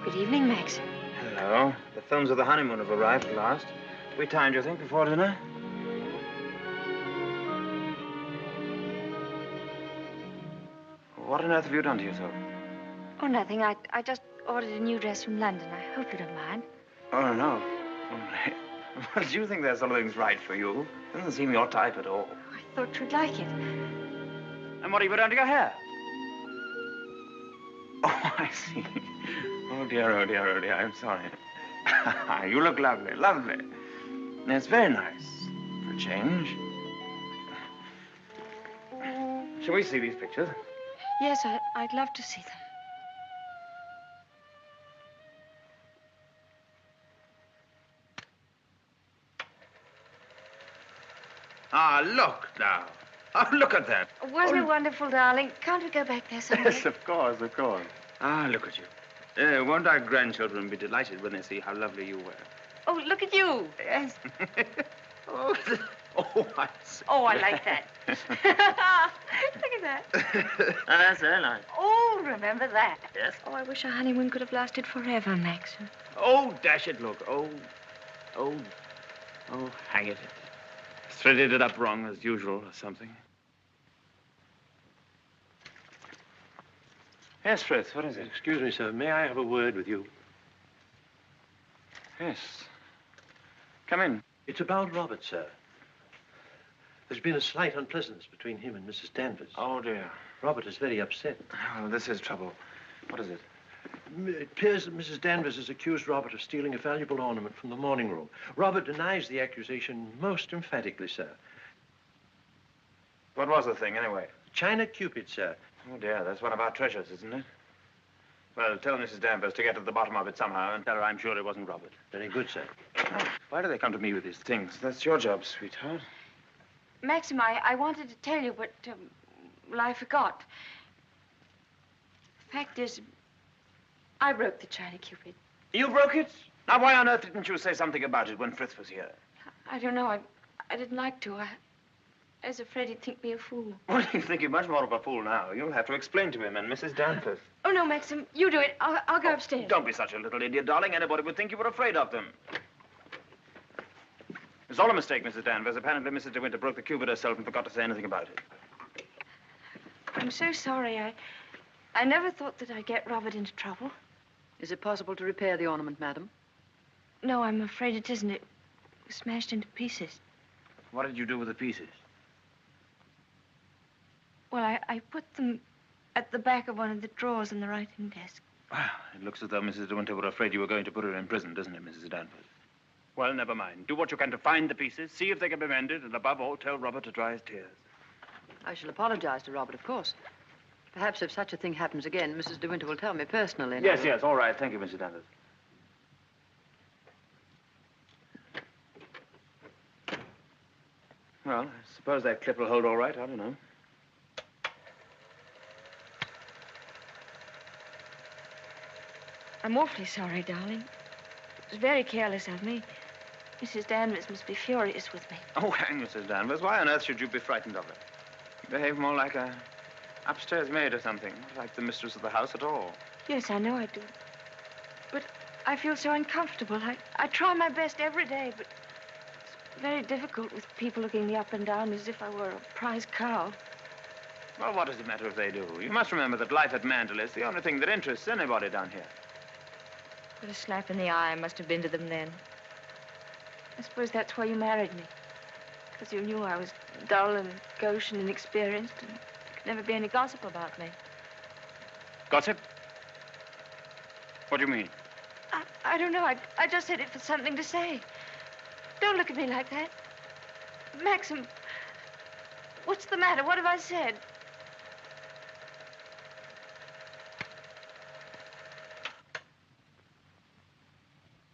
Good evening, Max. Hello. The films of the honeymoon have arrived at last. We timed, you think, before dinner? What on earth have you done to yourself? Oh, nothing. I just ordered a new dress from London. I hope you don't mind. Oh, no. Well, do you think there's something's right for you? Doesn't seem your type at all. I thought you'd like it. And what have you done to your hair? Oh, I see. Oh, dear, oh, dear, oh, dear. I'm sorry. You look lovely, lovely. It's very nice for a change. Shall we see these pictures? Yes, I'd love to see them. Ah, look now. Oh, look at that. Wasn't it wonderful, darling? Can't we go back there someday? Yes, of course, of course. Ah, look at you. Won't our grandchildren be delighted when they see how lovely you were? Oh, look at you. Yes. Oh, I see. Oh, I like that. Look at that. That's very nice. Oh, remember that. Yes. Oh, I wish our honeymoon could have lasted forever, Max. Oh, dash it, look. Oh, hang it. Threaded it up wrong, as usual, or something. Yes, Frith, what is it? Excuse me, sir. May I have a word with you? Yes. Come in. It's about Robert, sir. There's been a slight unpleasantness between him and Mrs. Danvers. Oh, dear. Robert is very upset. Oh, this is trouble. What is it? It appears that Mrs. Danvers has accused Robert of stealing a valuable ornament from the morning room. Robert denies the accusation most emphatically, sir. What was the thing, anyway? China Cupid, sir. Oh, dear, that's one of our treasures, isn't it? Well, tell Mrs. Danvers to get to the bottom of it somehow and tell her I'm sure it wasn't Robert. Very good, sir. Oh, why do they come to me with these things? That's your job, sweetheart. Maxim, I wanted to tell you, but, well, I forgot. The fact is, I broke the China Cupid. You broke it? Now, why on earth didn't you say something about it when Frith was here? I don't know. I didn't like to. I was afraid he'd think me a fool. Well, you think you're much more of a fool now. You'll have to explain to him and Mrs. Danvers. Oh, no, Maxim, you do it. I'll go upstairs. Don't be such a little idiot, darling. Anybody would think you were afraid of them. It's all a mistake, Mrs. Danvers. Apparently, Mrs. De Winter broke the cupid herself and forgot to say anything about it. I'm so sorry. I never thought that I'd get Robert into trouble. Is it possible to repair the ornament, madam? No, I'm afraid it isn't. It was smashed into pieces. What did you do with the pieces? Well, I put them at the back of one of the drawers in the writing desk. Well, it looks as though Mrs. De Winter were afraid you were going to put her in prison, doesn't it, Mrs. Danvers? Well, never mind. Do what you can to find the pieces, see if they can be mended, and above all, tell Robert to dry his tears. I shall apologize to Robert, of course. Perhaps if such a thing happens again, Mrs. De Winter will tell me personally. Yes, yes, all right. Thank you, Mrs. Danvers. Well, I suppose that clip will hold all right. I don't know. I'm awfully sorry, darling. It was very careless of me. Mrs. Danvers must be furious with me. Oh, hang Mrs. Danvers. Why on earth should you be frightened of her? You behave more like a upstairs maid or something, not like the mistress of the house at all. Yes, I know I do. But I feel so uncomfortable. I try my best every day, but it's very difficult with people looking me up and down as if I were a prize cow. Well, what does it matter if they do? You must remember that life at Mandeville is the only thing that interests anybody down here. What a slap in the eye I must have been to them then. I suppose that's why you married me. Because you knew I was dull and gauche and inexperienced, and there could never be any gossip about me. Gossip? What do you mean? I don't know. I just said it for something to say. Don't look at me like that. Maxim, what's the matter? What have I said?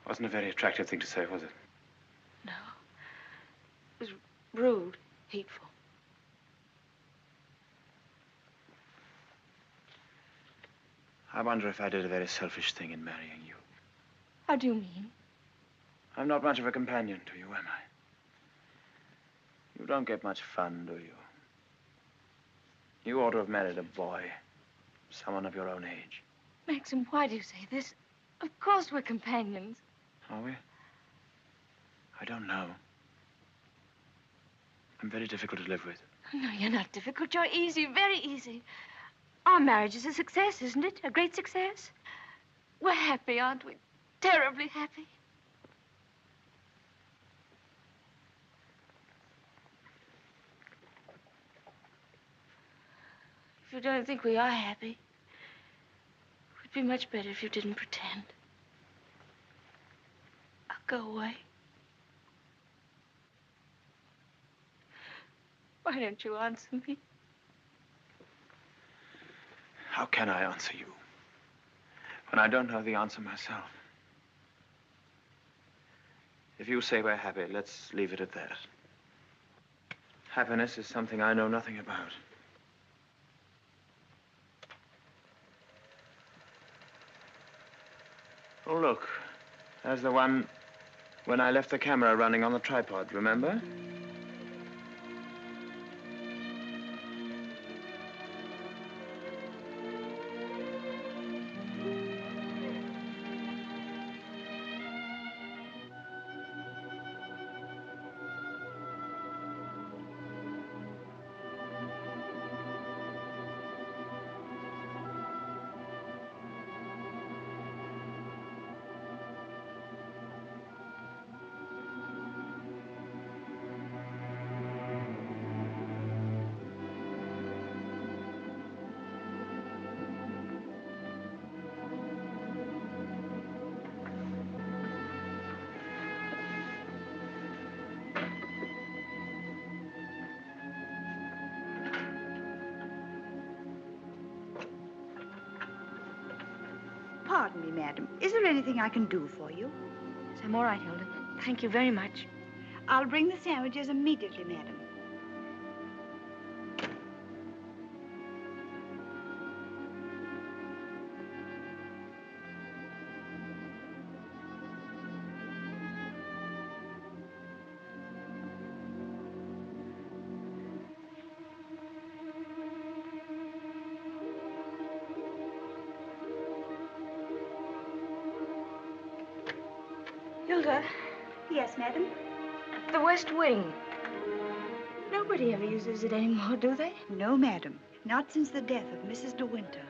Wasn't a very attractive thing to say, was it? No. It was rude, hateful. I wonder if I did a very selfish thing in marrying you. How do you mean? I'm not much of a companion to you, am I? You don't get much fun, do you? You ought to have married a boy. Someone of your own age. Maxim, why do you say this? Of course we're companions. Are we? I don't know. I'm very difficult to live with. No, you're not difficult. You're easy, very easy. Our marriage is a success, isn't it? A great success. We're happy, aren't we? Terribly happy. If you don't think we are happy, it would be much better if you didn't pretend. I'll go away. Why don't you answer me? How can I answer you when I don't know the answer myself? If you say we're happy, let's leave it at that. Happiness is something I know nothing about. Oh, look. There's the one when I left the camera running on the tripod, remember? Pardon me, madam. Is there anything I can do for you? Yes, I'm all right, Hilda. Thank you very much. I'll bring the sandwiches immediately, madam. Hilda. Yes, madam? The West Wing. Nobody ever uses it anymore, do they? No, madam. Not since the death of Mrs. De Winter.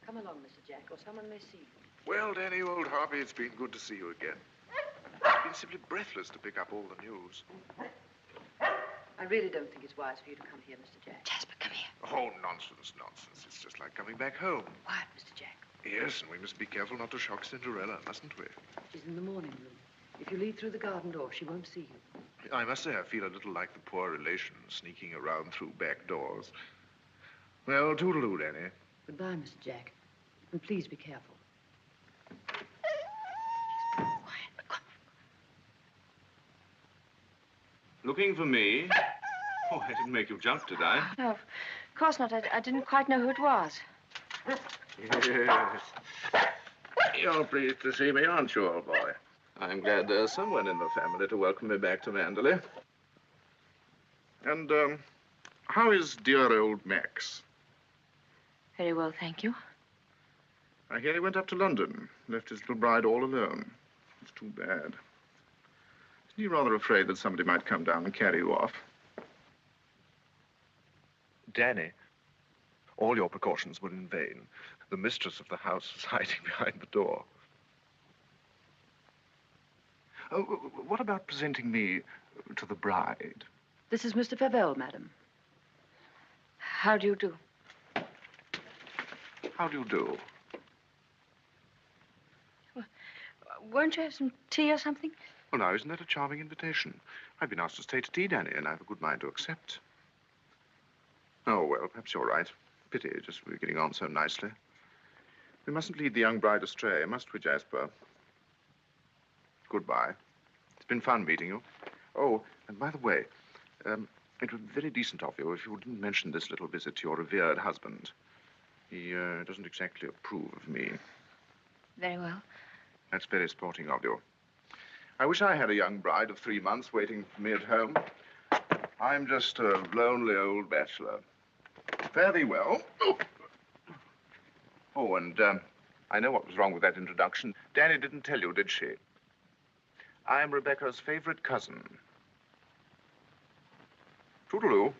Come along, Mr. Jack, or someone may see you. Well, Danny, old Harvey, it's been good to see you again. I've been simply breathless to pick up all the news. I really don't think it's wise for you to come here, Mr. Jack. Jasper, come here. Oh, nonsense, nonsense. It's just like coming back home. Quiet, Mr. Jack. Yes, and we must be careful not to shock Cinderella, mustn't we? She's in the morning room. If you leave through the garden door, she won't see you. I must say I feel a little like the poor relation sneaking around through back doors. Well, toodaloo, Danny. Goodbye, Mr. Jack. And please be careful. Looking for me? Oh, I didn't make you jump, did I? No, of course not. I didn't quite know who it was. Yes. You're pleased to see me, aren't you, old boy? I'm glad there's someone in the family to welcome me back to Manderley. And, how is dear old Max? Very well, thank you. I hear he went up to London, left his little bride all alone. It's too bad. Isn't he rather afraid that somebody might come down and carry you off? Danny, All your precautions were in vain. The mistress of the house was hiding behind the door. Oh, what about presenting me to the bride? This is Mr. Favell, madam. How do you do? How do you do? Well, won't you have some tea or something? Well, now, isn't that a charming invitation? I've been asked to stay to tea, Danny, and I have a good mind to accept. Oh, well, perhaps you're right. Pity, just we're getting on so nicely. We mustn't lead the young bride astray, must we, Jasper? Goodbye. It's been fun meeting you. Oh, and by the way, it would be very decent of you if you didn't mention this little visit to your revered husband. He doesn't exactly approve of me. Very well. That's very sporting of you. I wish I had a young bride of 3 months waiting for me at home. I'm just a lonely old bachelor. Fare thee well. Oh, and I know what was wrong with that introduction. Danny didn't tell you, did she? I'm Rebecca's favorite cousin. Toodaloo.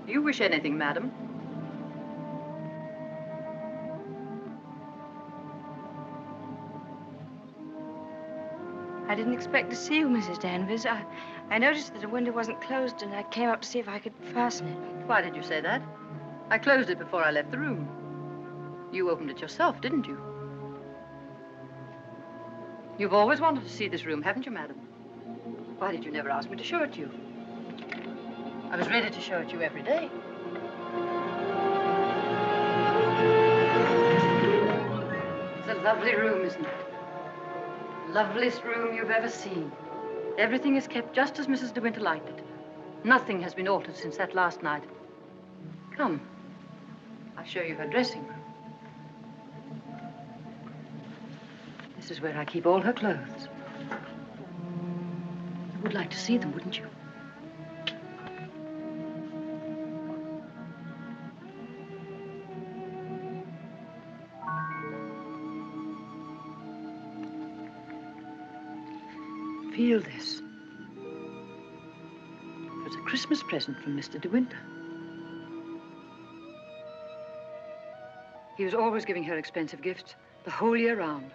You wish anything, madam? I didn't expect to see you, Mrs. Danvers. I noticed that the window wasn't closed, and I came up to see if I could fasten it. Why did you say that? I closed it before I left the room. You opened it yourself, didn't you? You've always wanted to see this room, haven't you, madam? Why did you never ask me to show it to you? I was ready to show it to you every day. It's a lovely room, isn't it? Loveliest room you've ever seen. Everything is kept just as Mrs. De Winter liked it. Nothing has been altered since that last night. Come, I'll show you her dressing room. This is where I keep all her clothes. You would like to see them, wouldn't you? Feel this. It was a Christmas present from Mr. De Winter. He was always giving her expensive gifts the whole year round.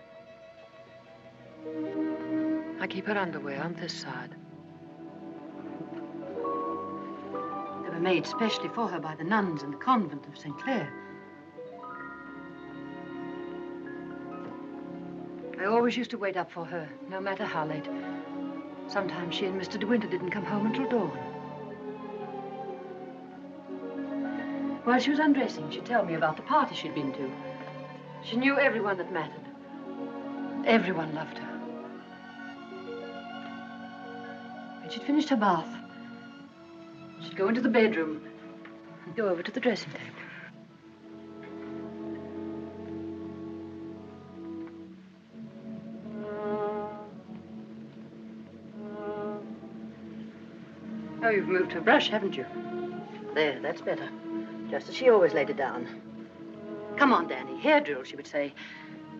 I keep her underwear on this side. They were made specially for her by the nuns in the convent of St. Clair. I always used to wait up for her, no matter how late. Sometimes she and Mr. De Winter didn't come home until dawn. While she was undressing, she'd tell me about the party she'd been to. She knew everyone that mattered. Everyone loved her. When she'd finished her bath, she'd go into the bedroom and go over to the dressing table. Oh, you've moved her brush, haven't you? There, that's better. Just as she always laid it down. Come on, Danny. Hair drill, she would say.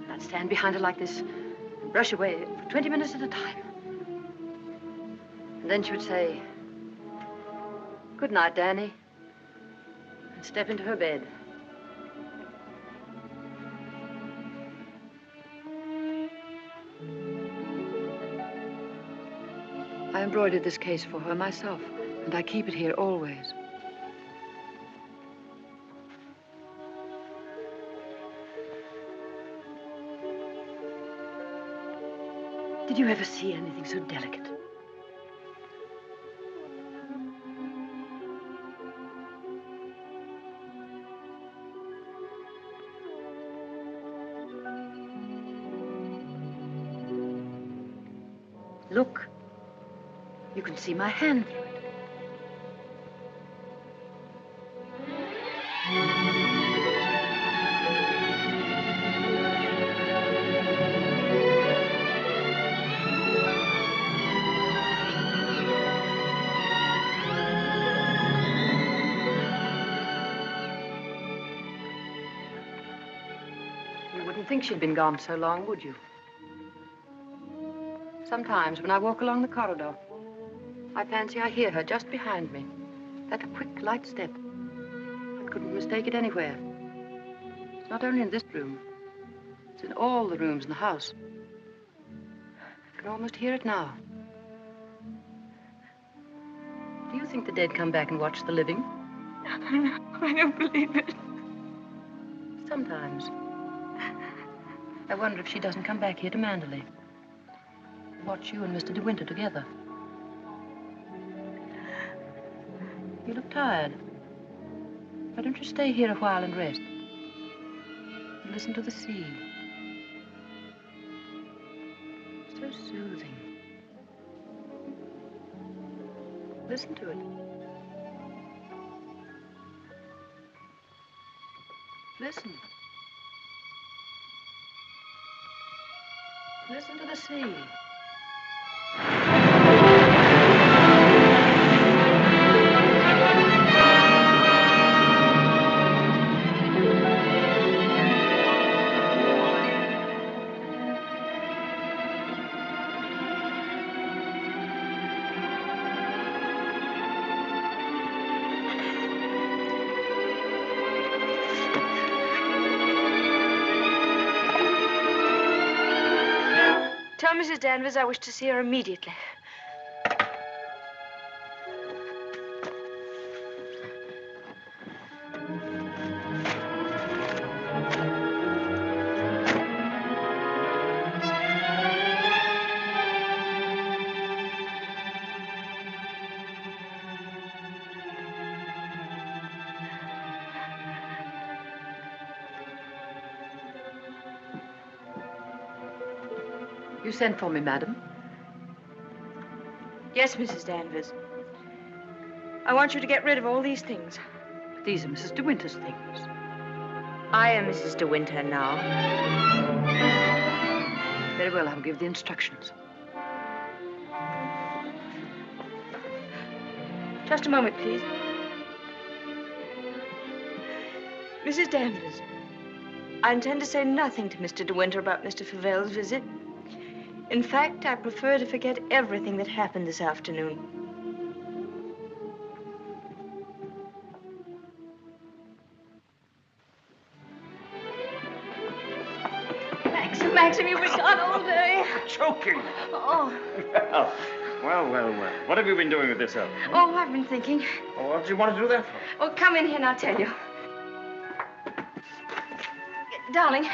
And I'd stand behind her like this and brush away for 20 minutes at a time. And then she would say, "Good night, Danny," and step into her bed. I embroidered this case for her myself, and I keep it here always. Did you ever see anything so delicate? Look. You can see my hand through it. You wouldn't think she'd been gone so long, would you? Sometimes when I walk along the corridor, I fancy I hear her just behind me. That quick, light step. I couldn't mistake it anywhere. It's not only in this room. It's in all the rooms in the house. I can almost hear it now. Do you think the dead come back and watch the living? No, I don't believe it. Sometimes. I wonder if she doesn't come back here to Manderley. Watch you and Mr. De Winter together. You look tired. Why don't you stay here a while and rest? And listen to the sea. So soothing. Listen to it. Listen. Listen to the sea. Tell Mrs. Danvers I wish to see her immediately. You sent for me, madam? Yes, Mrs. Danvers. I want you to get rid of all these things. But these are Mrs. De Winter's things. I am Mrs. De Winter now. Very well, I'll give the instructions. Just a moment, please. Mrs. Danvers, I intend to say nothing to Mr. De Winter about Mr. Favel's visit. In fact, I prefer to forget everything that happened this afternoon. Maxim, you've been gone all day. Choking. Oh. Well. What have you been doing with yourself? Oh, I've been thinking. Oh, what did you want to do that for? Oh, come in here and I'll tell you. Darling,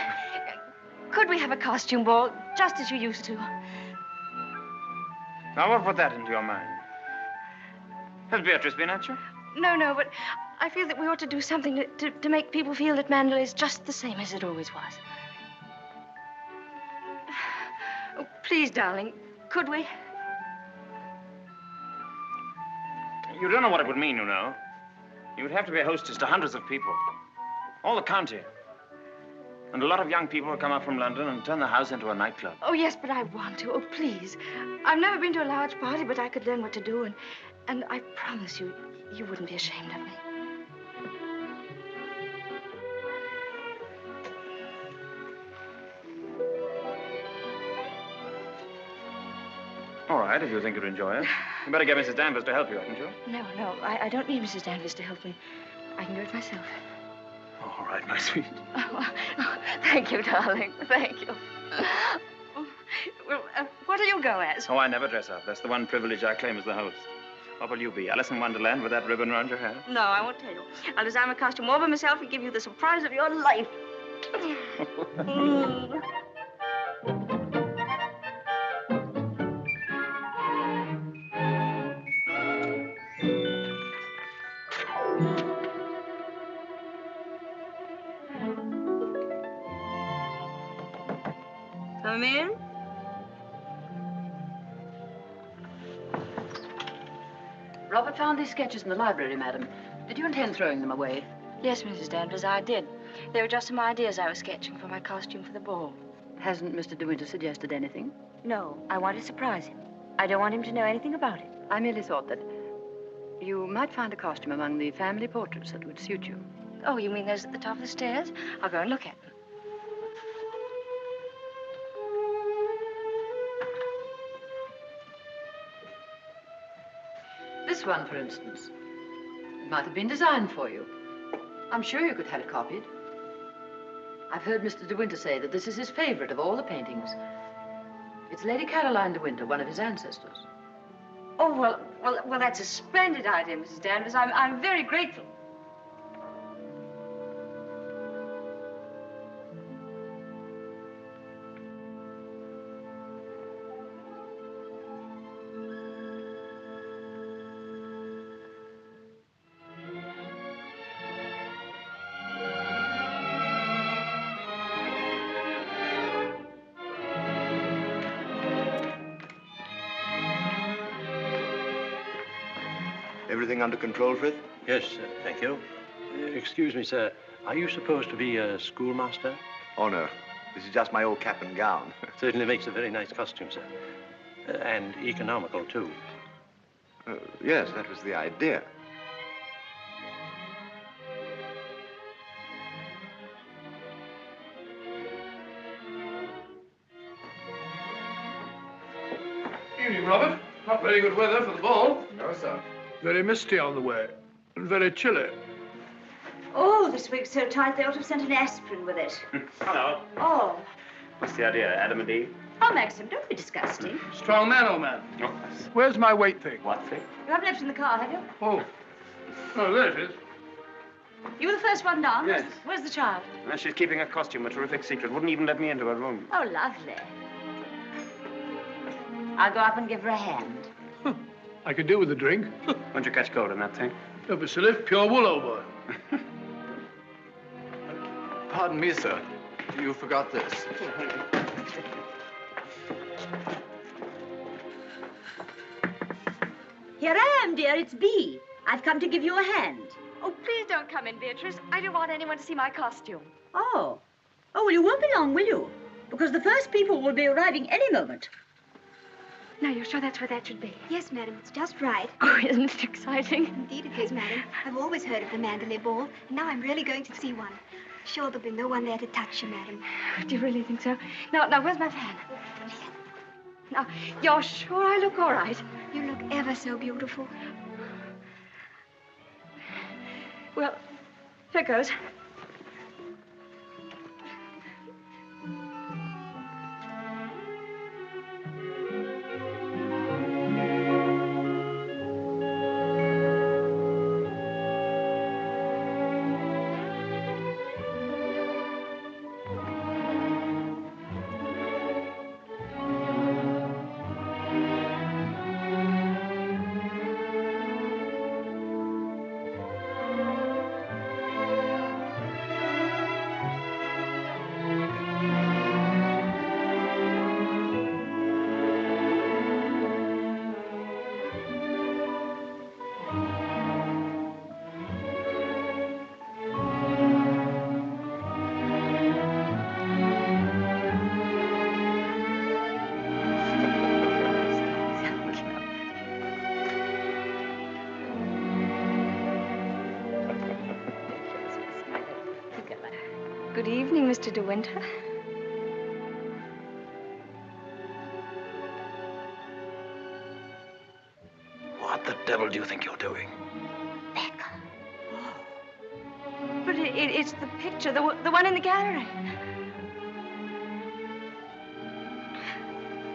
could we have a costume ball, just as you used to? Now, what put that into your mind? Has Beatrice been at you? No, but I feel that we ought to do something to make people feel that Mandalay is just the same as it always was. Oh, please, darling, could we? You don't know what it would mean, you know. You would have to be a hostess to hundreds of people. All the county. And a lot of young people will come up from London and turn the house into a nightclub. Oh, yes, but I want to. Oh, please. I've never been to a large party, but I could learn what to do, and I promise you, you wouldn't be ashamed of me. All right, if you think you'd enjoy it. You better get Mrs. Danvers to help you, hadn't you? No, I don't need Mrs. Danvers to help me. I can do it myself. All right, my sweet. Oh, thank you, darling. Thank you. Well, what'll you go as? Oh, I never dress up. That's the one privilege I claim as the host. What will you be, Alice in Wonderland with that ribbon around your hair? No, I won't tell you. I'll design a costume all by myself and give you the surprise of your life. Come in. Robert found these sketches in the library, madam. Did you intend throwing them away? Yes, Mrs. Danvers, I did. They were just some ideas I was sketching for my costume for the ball. Hasn't Mr. De Winter suggested anything? No, I want to surprise him. I don't want him to know anything about it. I merely thought that you might find a costume among the family portraits that would suit you. Oh, you mean those at the top of the stairs? I'll go and look at them. This one, for instance. It might have been designed for you. I'm sure you could have it copied. I've heard Mr. De Winter say that this is his favorite of all the paintings. It's Lady Caroline De Winter, one of his ancestors. Oh, well, that's a splendid idea, Mrs. Danvers. I'm very grateful. Everything under control, Frith? Yes, thank you. Excuse me, sir. Are you supposed to be a schoolmaster? Oh, no. This is just my old cap and gown. Certainly makes a very nice costume, sir. And economical, too. Yes, that was the idea. Evening, Robert. Not very good weather for the ball. No, sir. Very misty on the way, and very chilly. Oh, this wig's so tight they ought to have sent an aspirin with it. Hello. Oh. What's the idea, Adam and Eve? Oh, Maxim, don't be disgusting. Strong man, old man. Oh. Where's my weight thing? What thing? You haven't left it in the car, have you? Oh. Oh, there it is. You were the first one down? Yes. Where's the child? Well, she's keeping her costume a terrific secret. Wouldn't even let me into her room. Oh, lovely. I'll go up and give her a hand. I could do with a drink. Won't you catch cold in that thing? Don't be silly. Pure wool, old boy. Pardon me, sir. You forgot this. Here I am, dear. It's Bee. I've come to give you a hand. Oh, please don't come in, Beatrice. I don't want anyone to see my costume. Oh. Oh, well, you won't be long, will you? Because the first people will be arriving any moment. Now, you're sure that's where that should be? Yes, madam, it's just right. Oh, isn't it exciting? Indeed it is, madam. I've always heard of the Mandalay Ball, and now I'm really going to see one. Sure, there'll be no one there to touch you, madam. Do you really think so? Now, where's my fan? Now, you're sure I look all right? You look ever so beautiful. Well, here goes. Good evening, Mr. De Winter. What the devil do you think you're doing? But it's the picture, the one in the gallery.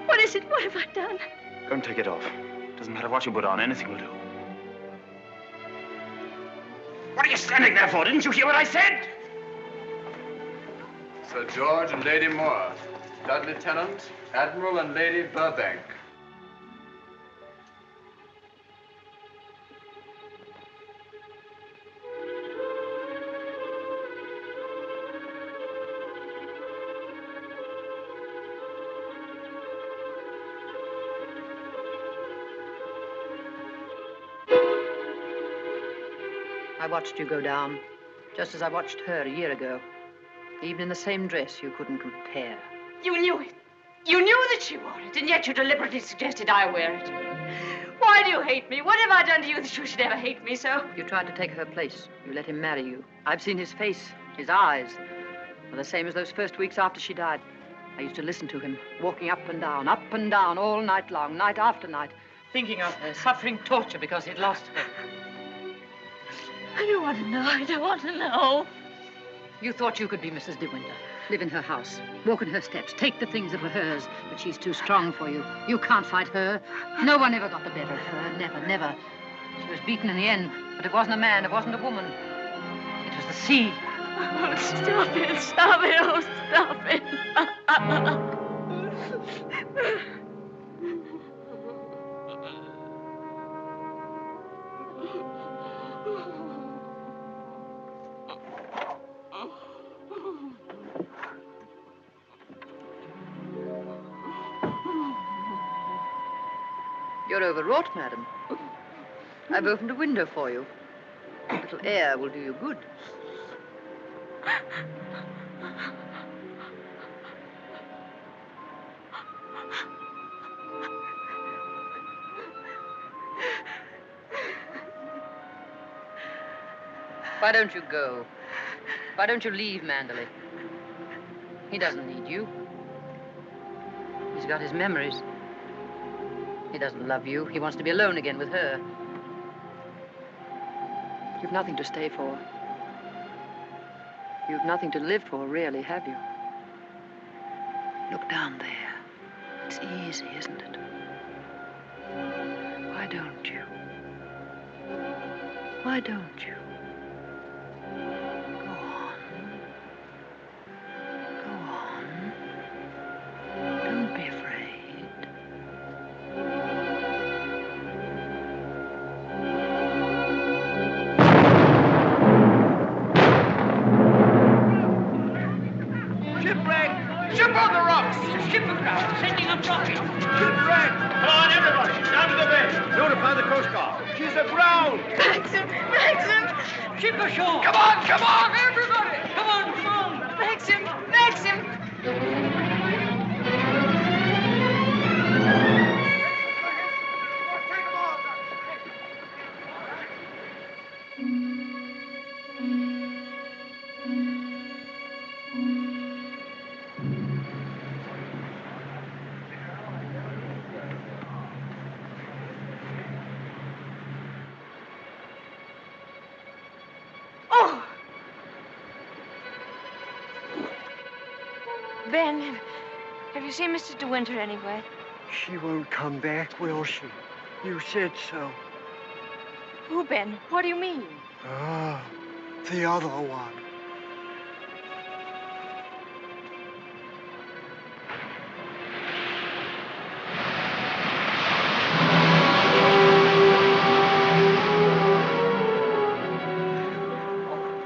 What is it? What have I done? Go and take it off. Doesn't matter what you put on, anything will do. What are you standing there for? Didn't you hear what I said? Sir George and Lady Moore. Dudley Tennant, Admiral and Lady Burbank. I watched you go down, just as I watched her a year ago. Even in the same dress, you couldn't compare. You knew it. You knew that she wore it, and yet you deliberately suggested I wear it. Why do you hate me? What have I done to you that you should ever hate me so? You tried to take her place. You let him marry you. I've seen his face, his eyes. They're the same as those first weeks after she died. I used to listen to him, walking up and down, all night long, night after night, thinking of her, suffering torture because he'd lost her. I don't want to know. I don't want to know. You thought you could be Mrs. De Winter, live in her house, walk in her steps, take the things that were hers, but she's too strong for you. You can't fight her. No one ever got the better of her. Never, never. She was beaten in the end, but it wasn't a man, it wasn't a woman. It was the sea. Oh, stop it, stop it, oh, stop it. You're overwrought, madam. I've opened a window for you. A little air will do you good. Why don't you go? Why don't you leave Manderley? He doesn't need you. He's got his memories. He doesn't love you. He wants to be alone again with her. You've nothing to stay for. You've nothing to live for, really, have you? Look down there. It's easy, isn't it? Why don't you? Why don't you? Go on. Go on. Don't be afraid. Ship on the rocks! Ship aground, sending up rockets! Shipwreck! Come on, everybody! Down to the bay! Notify the Coast Guard! She's aground! Maxim! Maxim! Ship ashore! Come on, everybody! Come on! Maxim! Maxim! Ben, have you seen Mr. De Winter anywhere? She won't come back, will she? You said so. Who, Ben? What do you mean? Ah, the other one.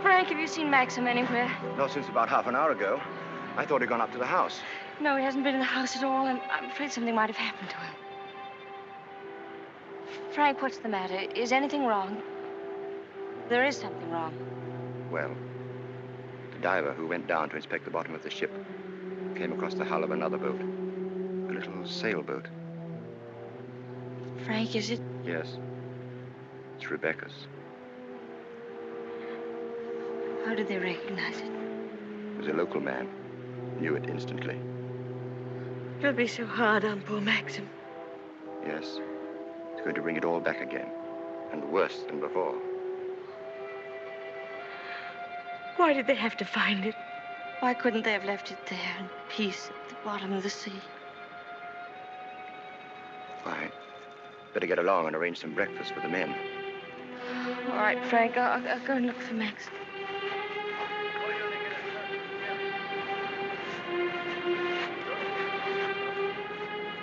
Frank, have you seen Maxim anywhere? Not since about half an hour ago. I thought he'd gone up to the house. No, he hasn't been in the house at all, and I'm afraid something might have happened to him. Frank, what's the matter? Is anything wrong? There is something wrong. Well, the diver who went down to inspect the bottom of the ship came across the hull of another boat. A little sailboat. Frank, is it? Yes. It's Rebecca's. How did they recognize it? was a local man. Knew it instantly. It'll be so hard on poor Maxim. Yes. It's going to bring it all back again. And worse than before. Why did they have to find it? Why couldn't they have left it there in peace at the bottom of the sea? Fine. Better get along and arrange some breakfast for the men. All right, Frank, I'll go and look for Max.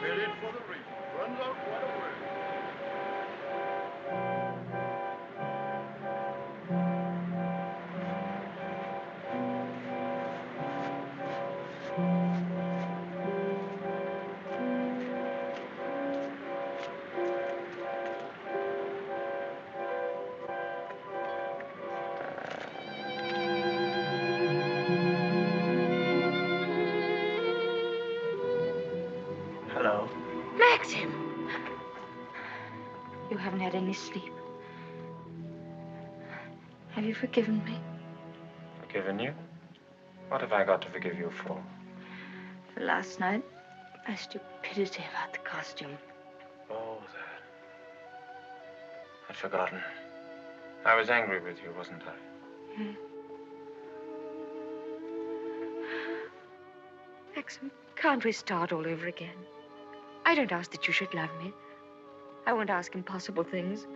Headed for the reef. Runs out quite a way. Hello. Maxim! You haven't had any sleep. Have you forgiven me? Forgiven you? What have I got to forgive you for? For last night, my stupidity about the costume. Oh, that. I'd forgotten. I was angry with you, wasn't I? Hmm. Maxim, can't we start all over again? I don't ask that you should love me. I won't ask impossible things.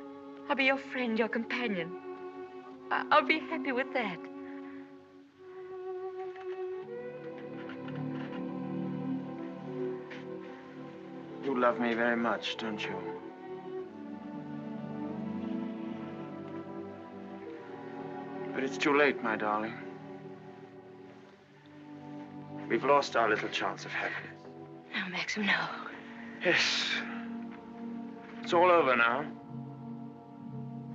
I'll be your friend, your companion. I'll be happy with that. You love me very much, don't you? But it's too late, my darling. We've lost our little chance of happiness. No, Maxim, no. Yes. It's all over now.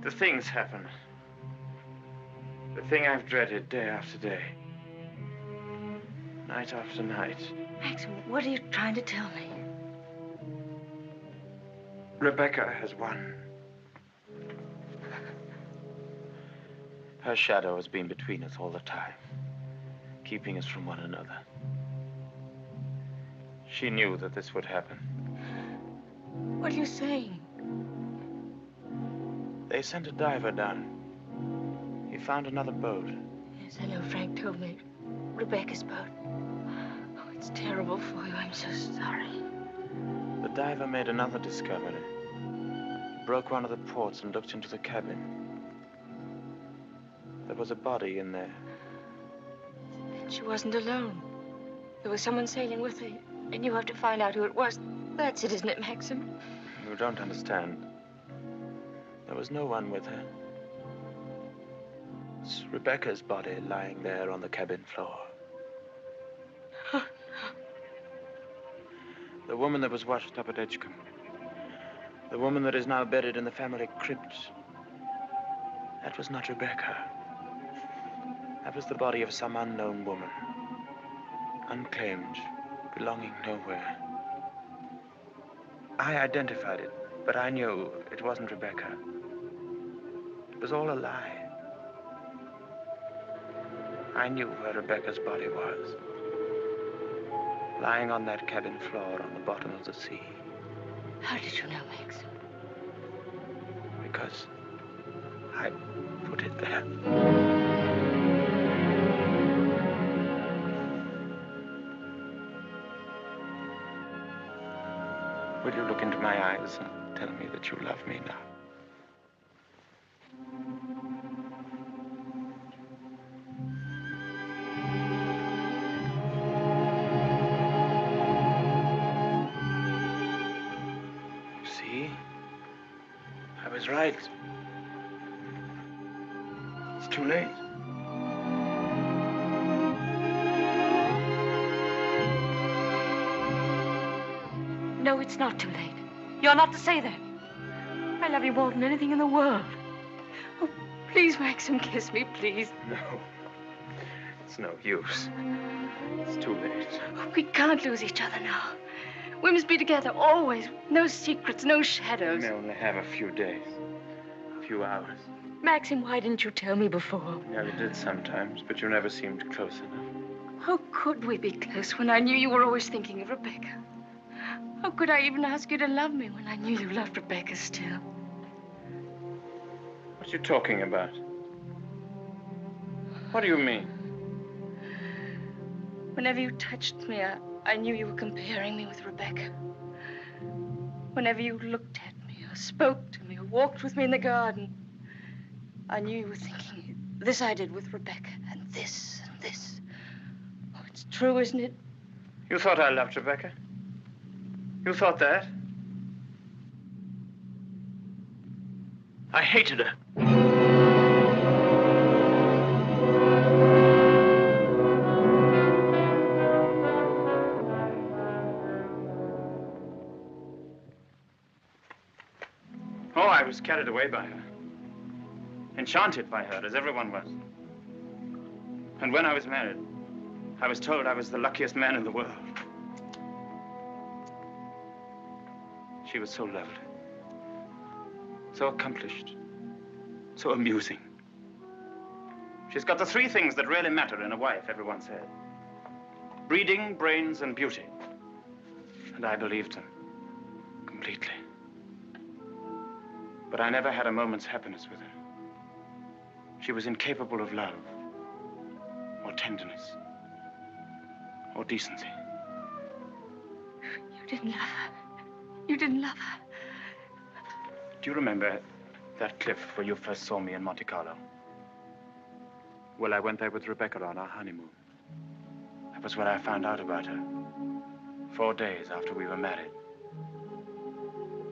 The thing's happened. The thing I've dreaded day after day. Night after night. Maxim, what are you trying to tell me? Rebecca has won. Her shadow has been between us all the time, keeping us from one another. She knew that this would happen. What are you saying? They sent a diver down. He found another boat. Yes, I know. Frank told me. Rebecca's boat. Oh, it's terrible for you. I'm so sorry. The diver made another discovery. Broke one of the ports and looked into the cabin. There was a body in there. Then she wasn't alone. There was someone sailing with her, and you have to find out who it was. That's it, isn't it, Maxim? You don't understand. There was no one with her. It's Rebecca's body lying there on the cabin floor. Oh, no. The woman that was washed up at Hitchcock. The woman that is now buried in the family crypt. That was not Rebecca. That was the body of some unknown woman. Unclaimed, belonging nowhere. I identified it, but I knew it wasn't Rebecca. It was all a lie. I knew where Rebecca's body was. Lying on that cabin floor on the bottom of the sea. How did you know, Max? Because I put it there. Will you look into my eyes and tell me that you love me now? See? I was right. It's too late. No, it's not too late. You're not to say that. I love you more than anything in the world. Oh, please, Maxim, kiss me, please. No. It's no use. It's too late. Oh, we can't lose each other now. We must be together always. No secrets, no shadows. We may only have a few days. A few hours. Maxim, why didn't you tell me before? Yeah, you did sometimes, but you never seemed close enough. How could we be close when I knew you were always thinking of Rebecca? How could I even ask you to love me when I knew you loved Rebecca still? What are you talking about? What do you mean? Whenever you touched me, I knew you were comparing me with Rebecca. Whenever you looked at me, or spoke to me, or walked with me in the garden, I knew you were thinking, this I did with Rebecca, and this, and this. Oh, it's true, isn't it? You thought I loved Rebecca? You thought that? I hated her. Oh, I was carried away by her. Enchanted by her, as everyone was. And when I was married, I was told I was the luckiest man in the world. She was so lovely, so accomplished, so amusing. She's got the three things that really matter in a wife, everyone said. Breeding, brains, and beauty. And I believed them completely. But I never had a moment's happiness with her. She was incapable of love, or tenderness, or decency. You didn't love her. You didn't love her. Do you remember that cliff where you first saw me in Monte Carlo? Well, I went there with Rebecca on our honeymoon. That was where I found out about her. 4 days after we were married.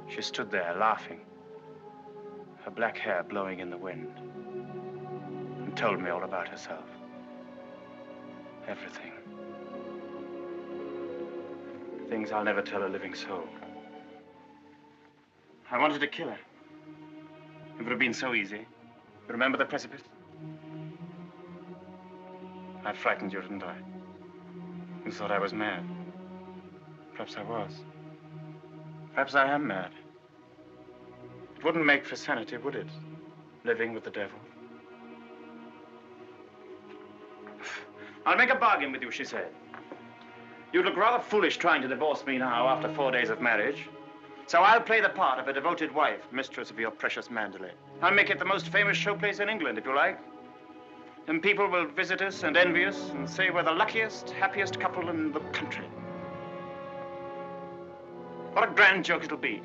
She stood there laughing, her black hair blowing in the wind, and told me all about herself. Everything. Things I'll never tell a living soul. I wanted to kill her. It would have been so easy. You remember the precipice? I frightened you, didn't I? You thought I was mad. Perhaps I was. Perhaps I am mad. It wouldn't make for sanity, would it? Living with the devil. I'll make a bargain with you, she said. You'd look rather foolish trying to divorce me now after 4 days of marriage. So I'll play the part of a devoted wife, mistress of your precious Mandalay. I'll make it the most famous showplace in England, if you like. And people will visit us and envy us and say we're the luckiest, happiest couple in the country. What a grand joke it'll be.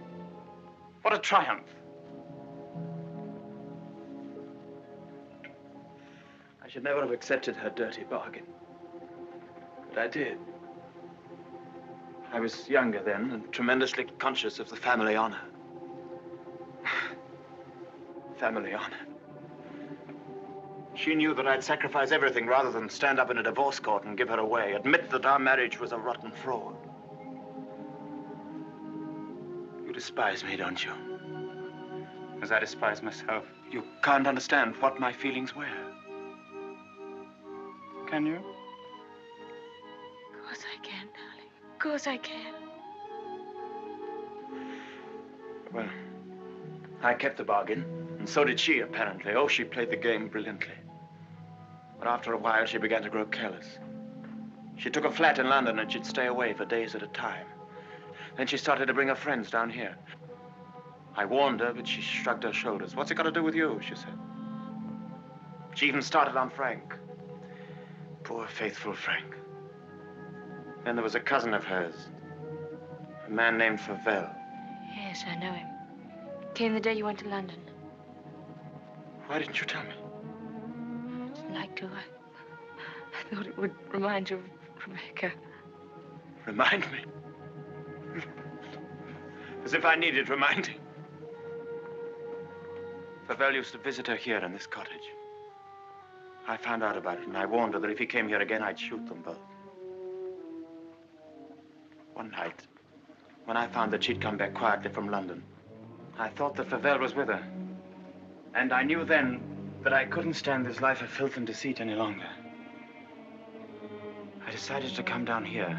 What a triumph. I should never have accepted her dirty bargain. But I did. I was younger then and tremendously conscious of the family honor. Family honor. She knew that I'd sacrifice everything rather than stand up in a divorce court and give her away, admit that our marriage was a rotten fraud. You despise me, don't you? As I despise myself. You can't understand what my feelings were. Can you? Of course I can, darling. Of course I can. Well, I kept the bargain, and so did she, apparently. Oh, she played the game brilliantly. But after a while, she began to grow careless. She took a flat in London, and she'd stay away for days at a time. Then she started to bring her friends down here. I warned her, but she shrugged her shoulders. What's it got to do with you, she said. She even started on Frank. Poor, faithful Frank. Then there was a cousin of hers, a man named Favell. Yes, I know him. Came the day you went to London. Why didn't you tell me? I didn't like to. I thought it would remind you of Rebecca. Remind me? As if I needed reminding. Favell used to visit her here in this cottage. I found out about it, and I warned her that if he came here again, I'd shoot them both. One night, when I found that she'd come back quietly from London, I thought that Favell was with her. And I knew then that I couldn't stand this life of filth and deceit any longer. I decided to come down here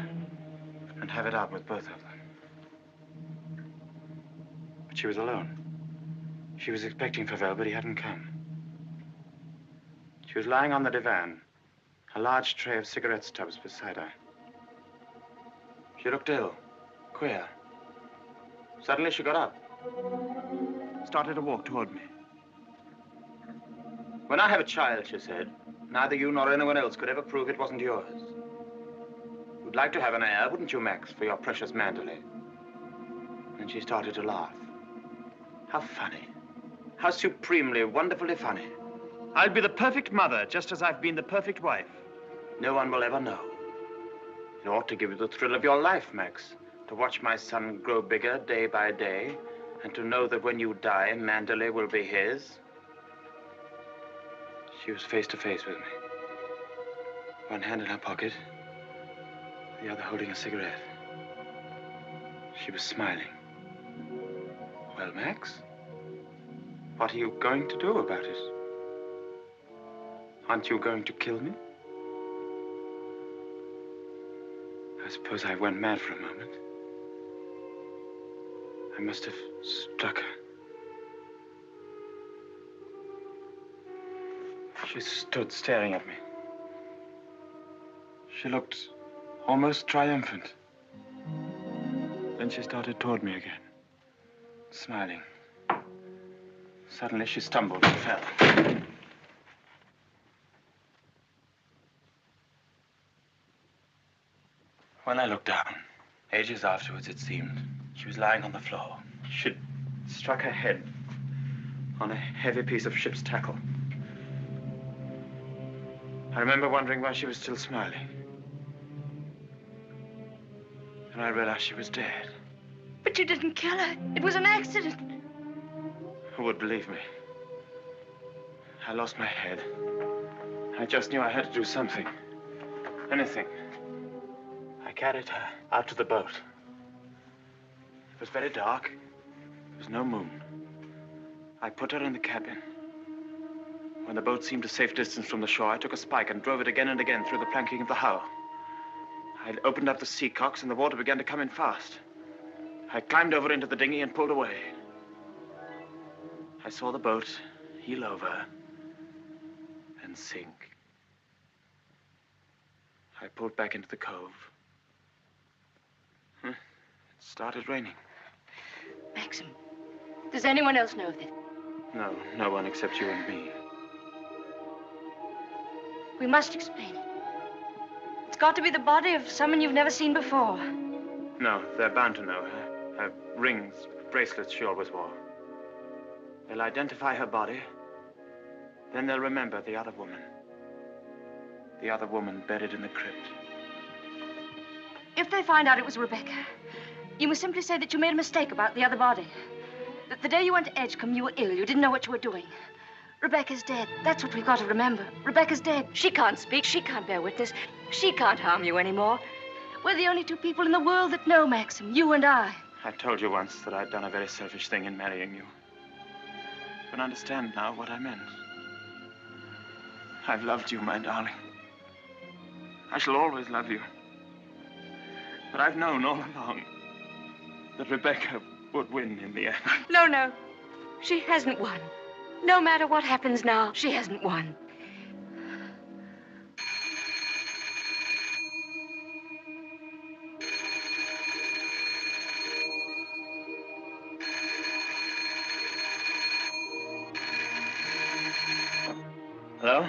and have it out with both of them. But she was alone. She was expecting Favell, but he hadn't come. She was lying on the divan, A large tray of cigarette stubs beside her. She looked ill, queer. Suddenly she got up, started to walk toward me. When I have a child, she said, neither you nor anyone else could ever prove it wasn't yours. You'd like to have an heir, wouldn't you, Max, for your precious Manderley? And she started to laugh. How funny. How supremely, wonderfully funny. I'll be the perfect mother, just as I've been the perfect wife. No one will ever know. It ought to give you the thrill of your life, Max, to watch my son grow bigger day by day, and to know that when you die, Manderley will be his. She was face to face with me. One hand in her pocket, the other holding a cigarette. She was smiling. Well, Max, what are you going to do about it? Aren't you going to kill me? I suppose I went mad for a moment. I must have struck her. She stood staring at me. She looked almost triumphant. Then she started toward me again, smiling. Suddenly she stumbled and fell. When I looked down, ages afterwards it seemed, she was lying on the floor. She'd struck her head on a heavy piece of ship's tackle. I remember wondering why she was still smiling. And I realized she was dead. But you didn't kill her. It was an accident. Who would believe me? I lost my head. I just knew I had to do something. Anything. I carried her out to the boat. It was very dark. There was no moon. I put her in the cabin. When the boat seemed a safe distance from the shore, I took a spike and drove it again and again through the planking of the hull. I opened up the sea cocks and the water began to come in fast. I climbed over into the dinghy and pulled away. I saw the boat heel over and sink. I pulled back into the cove. It started raining. Maxim, does anyone else know of this? No, no one except you and me. We must explain it. It's got to be the body of someone you've never seen before. No, they're bound to know. Her rings, bracelets she always wore. They'll identify her body. Then they'll remember the other woman. The other woman buried in the crypt. If they find out it was Rebecca, you must simply say that you made a mistake about the other body. That the day you went to Edgecombe, you were ill. You didn't know what you were doing. Rebecca's dead. That's what we've got to remember. Rebecca's dead. She can't speak. She can't bear witness. She can't harm you anymore. We're the only two people in the world that know, Maxim. You and I. I told you once that I'd done a very selfish thing in marrying you. You can understand now what I meant. I've loved you, my darling. I shall always love you. But I've known all along that Rebecca would win in the end. No, no. She hasn't won. No matter what happens now, she hasn't won. Hello?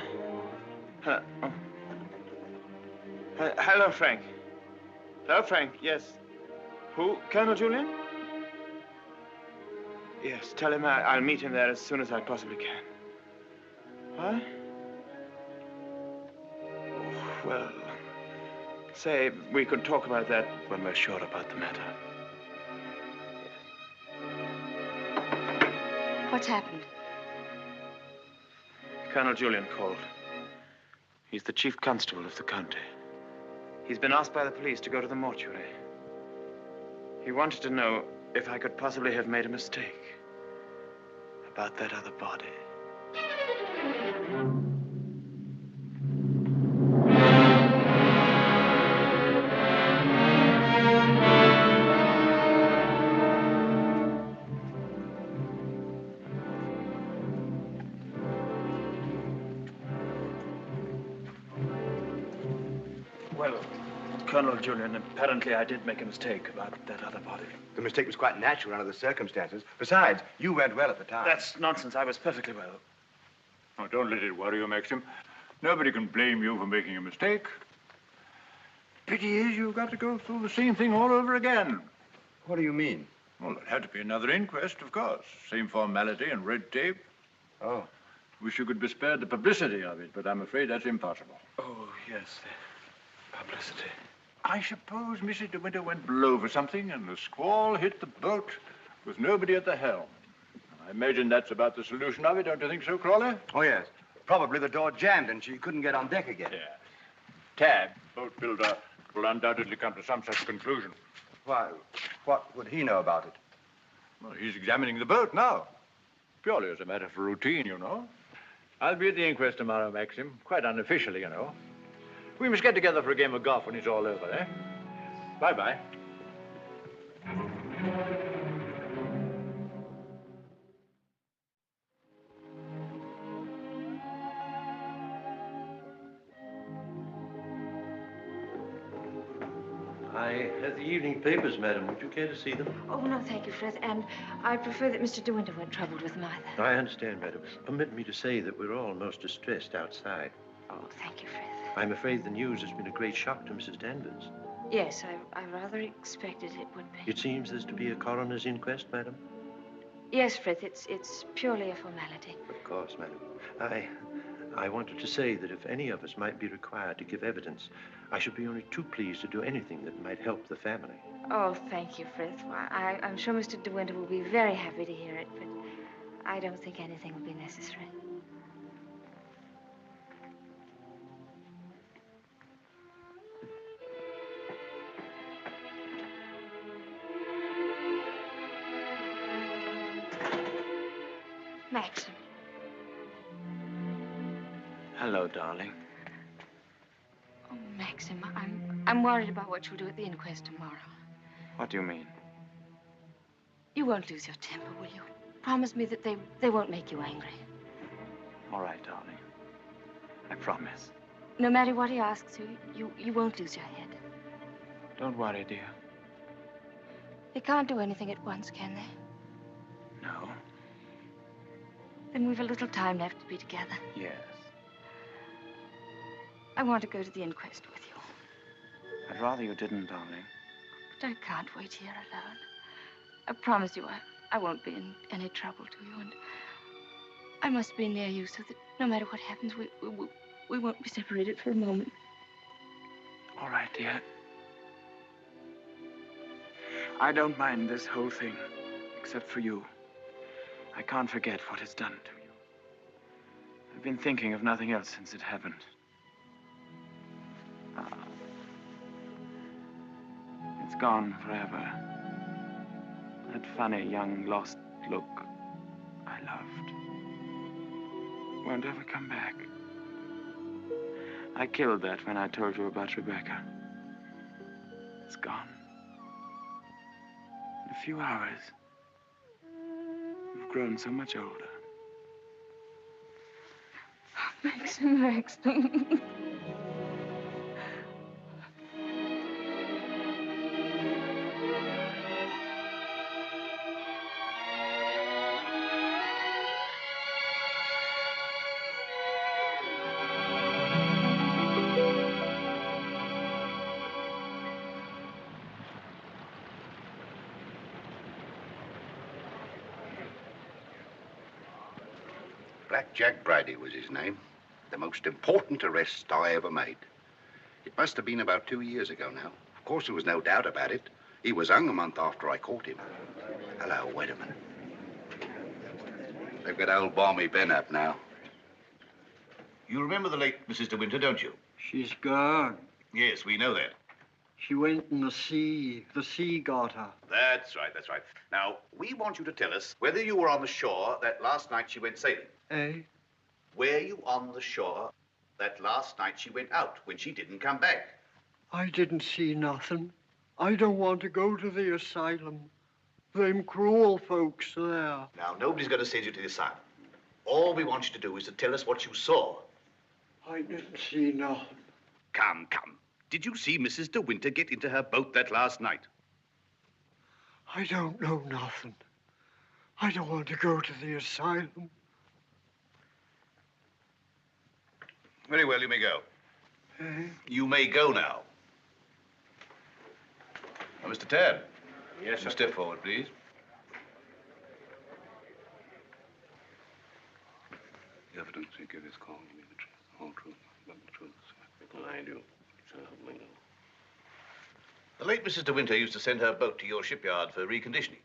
Hello? Oh. Hello, Frank. Hello, Frank. Yes. Who? Colonel Julian? Yes, tell him I'll meet him there as soon as I possibly can. What? Well, say we could talk about that when we're sure about the matter. What's happened? Colonel Julian called. He's the chief constable of the county. He's been asked by the police to go to the mortuary. He wanted to know if I could possibly have made a mistake about that other body. Well, Colonel Julian, apparently I did make a mistake about that other body. The mistake was quite natural under the circumstances. Besides, you went well at the time. That's nonsense. I was perfectly well. Oh, don't let it worry you, Maxim. Nobody can blame you for making a mistake. Pity is you've got to go through the same thing all over again. What do you mean? Well, there'll have to be another inquest, of course. Same formality and red tape. Oh. Wish you could be spared the publicity of it, but I'm afraid that's impossible. Oh, yes, the publicity. I suppose Mrs. De Winter went below for something, and the squall hit the boat with nobody at the helm. I imagine that's about the solution of it, don't you think so, Crawley? Oh, yes. Probably the door jammed and she couldn't get on deck again. Yeah. Tab, boat builder, will undoubtedly come to some such conclusion. Why, what would he know about it? Well, he's examining the boat now. Purely as a matter of routine, you know. I'll be at the inquest tomorrow, Maxim. Quite unofficially, you know. We must get together for a game of golf when it's all over, eh? Bye-bye. I have the evening papers, madam. Would you care to see them? Oh, no, thank you, Frith. And I prefer that Mr. De Winter weren't troubled with them either. I understand, madam. Permit me to say that we're all most distressed outside. Oh, thank you, Frith. I'm afraid the news has been a great shock to Mrs. Danvers. Yes, I rather expected it would be. It seems there's to be a coroner's inquest, madam. Yes, Frith, it's purely a formality. Of course, madam. I wanted to say that if any of us might be required to give evidence, I should be only too pleased to do anything that might help the family. Oh, thank you, Frith. Why, I'm sure Mr. De Winter will be very happy to hear it, but I don't think anything will be necessary. Maxim. Hello, darling. Oh, Maxim, I'm worried about what you'll do at the inquest tomorrow. What do you mean? You won't lose your temper, will you? Promise me that they won't make you angry. All right, darling. I promise. No matter what he asks you won't lose your head. Don't worry, dear. They can't do anything at once, can they? No. Then we've a little time left to be together. Yes. I want to go to the inquest with you. I'd rather you didn't, darling. But I can't wait here alone. I promise you I won't be in any trouble to you, and I must be near you so that no matter what happens, we won't be separated for a moment. All right, dear. I don't mind this whole thing, except for you. I can't forget what it's done to you. I've been thinking of nothing else since it happened. It's gone forever. That funny, young, lost look I loved won't ever come back. I killed that when I told you about Rebecca. It's gone. In a few hours, you've grown so much older. Maxim. Black Jack Bridie was his name. The most important arrest I ever made. It must have been about 2 years ago now. Of course, there was no doubt about it. He was hung a month after I caught him. Hello, wait a minute. They've got old Balmy Ben up now. You remember the late Mrs. De Winter, don't you? She's gone. Yes, we know that. She went in the sea. The sea got her. That's right, that's right. Now, we want you to tell us whether you were on the shore that last night she went sailing. Eh? Were you on the shore that last night she went out when she didn't come back? I didn't see nothing. I don't want to go to the asylum. Them cruel folks there. Now, nobody's going to send you to the asylum. All we want you to do is to tell us what you saw. I didn't see nothing. Come. Did you see Mrs. De Winter get into her boat that last night? I don't know nothing. I don't want to go to the asylum. Very well, you may go. You may go now. Now, Mr. Tad. Yes, sir. Step forward, please. The evidence you give is calling me the truth, whole truth, but the truth. I do. So help me God. The late Mrs. De Winter used to send her boat to your shipyard for reconditioning.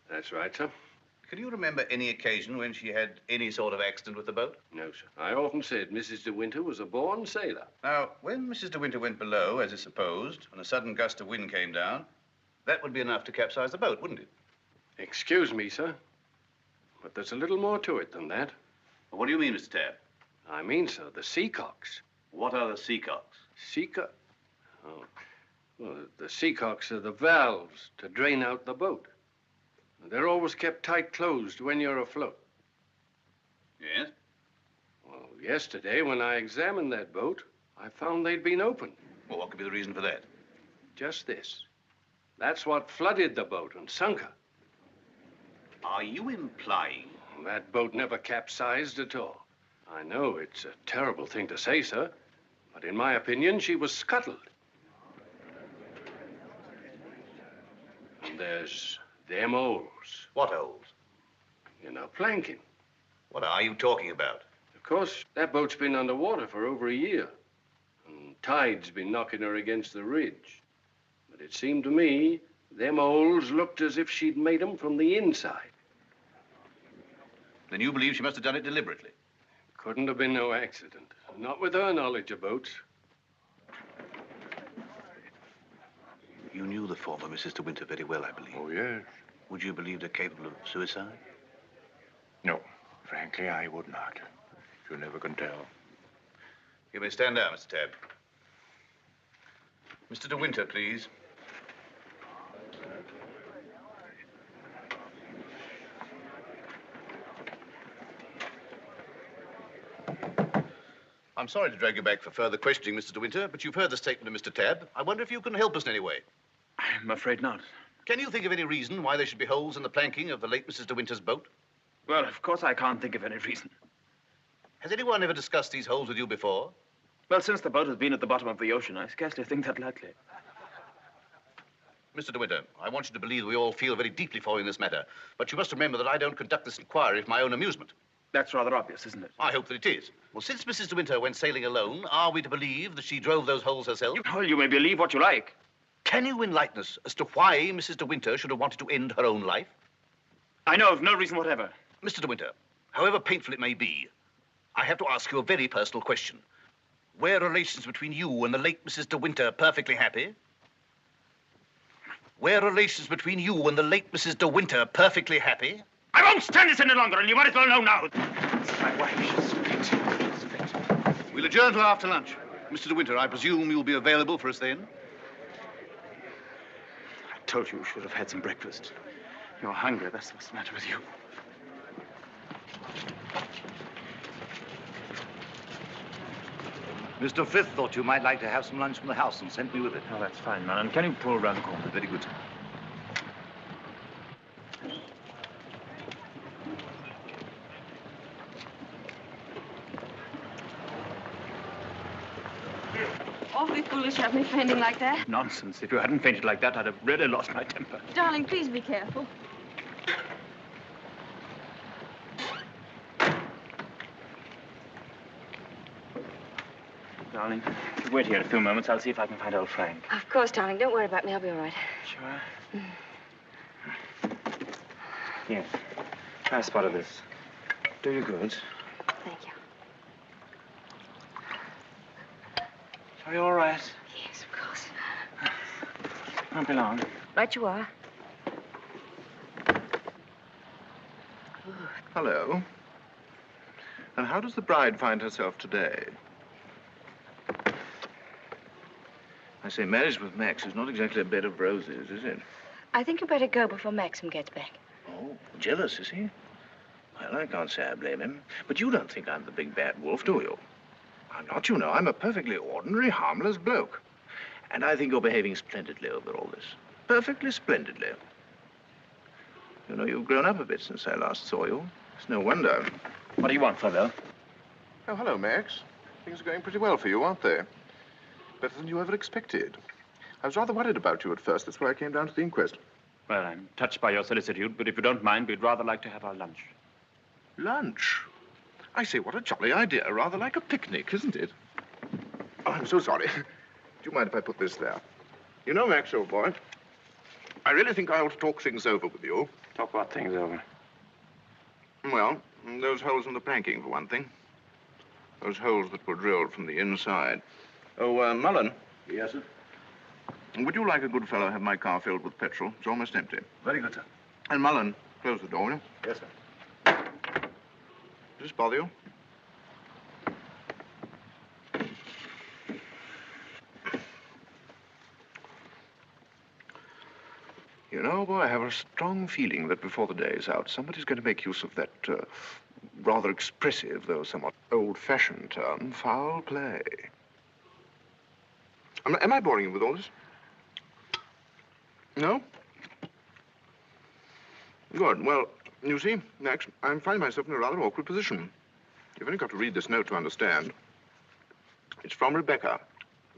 That's right, sir. Can you remember any occasion when she had any sort of accident with the boat? No, sir. I often said Mrs. De Winter was a born sailor. Now, when Mrs. De Winter went below, as is supposed, and a sudden gust of wind came down, that would be enough to capsize the boat, wouldn't it? Excuse me, sir, but there's a little more to it than that. Well, what do you mean, Mr. Tabb? I mean, sir, the seacocks. What are the seacocks? Oh, well, the seacocks are the valves to drain out the boat. They're always kept tight closed when you're afloat. Yes? Well, yesterday, when I examined that boat, I found they'd been opened. Well, what could be the reason for that? Just this. That's what flooded the boat and sunk her. Are you implying? That boat never capsized at all. I know it's a terrible thing to say, sir, but in my opinion, she was scuttled. And there's them holes. What holes? In her planking. What are you talking about? Of course, that boat's been underwater for over a year. And tide's been knocking her against the ridge. But it seemed to me, them holes looked as if she'd made them from the inside. Then you believe she must have done it deliberately? Couldn't have been no accident. Not with her knowledge of boats. You knew the former Mrs. De Winter very well, I believe. Oh, yes. Would you believe her capable of suicide? No. Frankly, I would not. You never can tell. You may stand down, Mr. Tabb. Mr. De Winter, please. I'm sorry to drag you back for further questioning, Mr. De Winter, but you've heard the statement of Mr. Tabb. I wonder if you can help us in any way. I'm afraid not. Can you think of any reason why there should be holes in the planking of the late Mrs. De Winter's boat? Well, of course I can't think of any reason. Has anyone ever discussed these holes with you before? Well, since the boat has been at the bottom of the ocean, I scarcely think that likely. Mr. De Winter, I want you to believe we all feel very deeply for you in this matter, but you must remember that I don't conduct this inquiry for my own amusement. That's rather obvious, isn't it? I hope that it is. Well, since Mrs. De Winter went sailing alone, are we to believe that she drove those holes herself? Well, you may believe what you like. Can you enlighten us as to why Mrs. De Winter should have wanted to end her own life? I know of no reason whatever. Mr. De Winter, however painful it may be, I have to ask you a very personal question. Were relations between you and the late Mrs. De Winter perfectly happy? Were relations between you and the late Mrs. De Winter perfectly happy? I won't stand this any longer, and you might as well know now. My wife, she's fit. She's fit. We'll adjourn till after lunch. Mr. De Winter, I presume you'll be available for us then? I told you you should have had some breakfast. You're hungry, that's what's the matter with you. Mr. Frith thought you might like to have some lunch from the house and sent me with it. Oh, that's fine, man. And can you pull around the corner? Very good, sir. Awfully foolish to have me fainting like that. Nonsense. If you hadn't fainted like that, I'd have really lost my temper. Darling, please be careful. Darling, if you wait here a few moments, I'll see if I can find old Frank. Of course, darling. Don't worry about me. I'll be all right. Sure? Here. Try a spot of this. Do you good. Thank you. Are you all right? Yes, of course. Won't be long. Right you are. Hello. And how does the bride find herself today? I say, marriage with Max is not exactly a bed of roses, is it? I think you better go before Maxim gets back. Oh, jealous, is he? Well, I can't say I blame him. But you don't think I'm the big bad wolf, do you? I'm not, you know. I'm a perfectly ordinary, harmless bloke. And I think you're behaving splendidly over all this. Perfectly splendidly. You know, you've grown up a bit since I last saw you. It's no wonder. What do you want, Furlough? Oh, hello, Max. Things are going pretty well for you, aren't they? Better than you ever expected. I was rather worried about you at first. That's why I came down to the inquest. Well, I'm touched by your solicitude, but if you don't mind, we'd rather like to have our lunch. Lunch? I say, what a jolly idea. Rather like a picnic, isn't it? Oh, I'm so sorry. Do you mind if I put this there? You know, Max, old boy, I really think I ought to talk things over with you. Talk what things over? Well, those holes in the planking, for one thing. Those holes that were drilled from the inside. Oh, Mullen. Yes, sir? Would you, like a good fellow, have my car filled with petrol? It's almost empty. Very good, sir. And Mullen, close the door, will you? Yes, sir. Does this bother you? You know, boy, I have a strong feeling that before the day is out, somebody's going to make use of that rather expressive, though somewhat old-fashioned term, foul play. Am I boring you with all this? No? Good. Well, you see, Max, I'm finding myself in a rather awkward position. You've only got to read this note to understand. It's from Rebecca.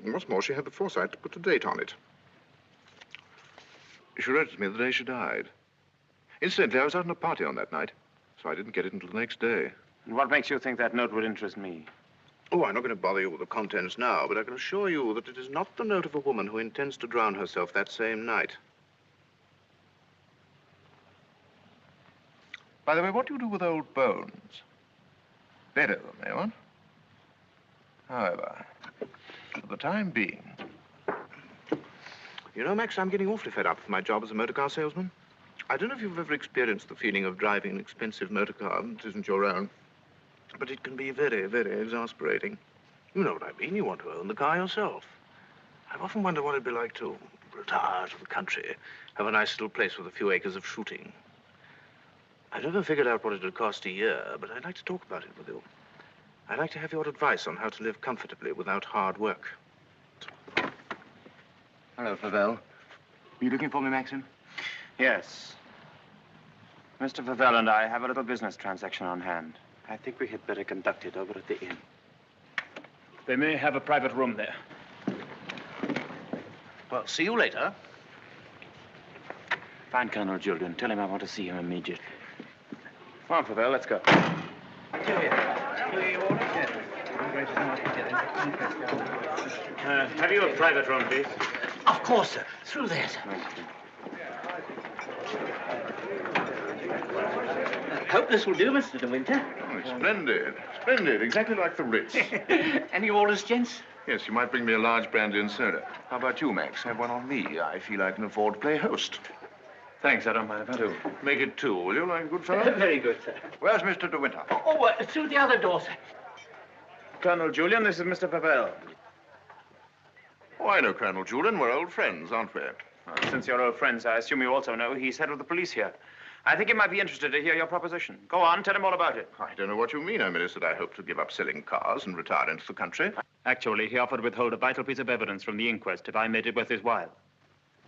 And what's more, she had the foresight to put a date on it. She wrote it to me the day she died. Incidentally, I was out on a party on that night, so I didn't get it until the next day. And what makes you think that note would interest me? Oh, I'm not going to bother you with the contents now, but I can assure you that it is not the note of a woman who intends to drown herself that same night. By the way, what do you do with old bones? Bury them, eh, what? However, for the time being... You know, Max, I'm getting awfully fed up with my job as a motor car salesman. I don't know if you've ever experienced the feeling of driving an expensive motor car that isn't your own, but it can be very, very exasperating. You know what I mean. You want to own the car yourself. I've often wondered what it'd be like to retire to the country, have a nice little place with a few acres of shooting. I've never figured out what it would cost a year, but I'd like to talk about it with you. I'd like to have your advice on how to live comfortably without hard work. Hello, Favell. Are you looking for me, Maxim? Yes. Mr. Favell and I have a little business transaction on hand. I think we had better conduct it over at the inn. They may have a private room there. Well, see you later. Find Colonel Julian. Tell him I want to see him immediately. Come on, Favell, let's go. Have you a private room, please? Of course, sir. Through there, sir. Hope this will do, Mr. De Winter. Oh, splendid. Splendid. Exactly like the Ritz. Any orders, gents? Yes, you might bring me a large brandy and soda. How about you, Max? Have one on me. I feel I can afford to play host. Thanks, I don't mind if I do. Make it two, will you, like a good fellow? Very good, sir. Where's Mr. De Winter? Oh, through the other door, sir. Colonel Julian, this is Mr. Favell. Oh, I know Colonel Julian. We're old friends, aren't we? Well, since you're old friends, I assume you also know he's head of the police here. I think he might be interested to hear your proposition. Go on, tell him all about it. I don't know what you mean. I merely said I hope to give up selling cars and retire into the country. Actually, he offered to withhold a vital piece of evidence from the inquest if I made it worth his while.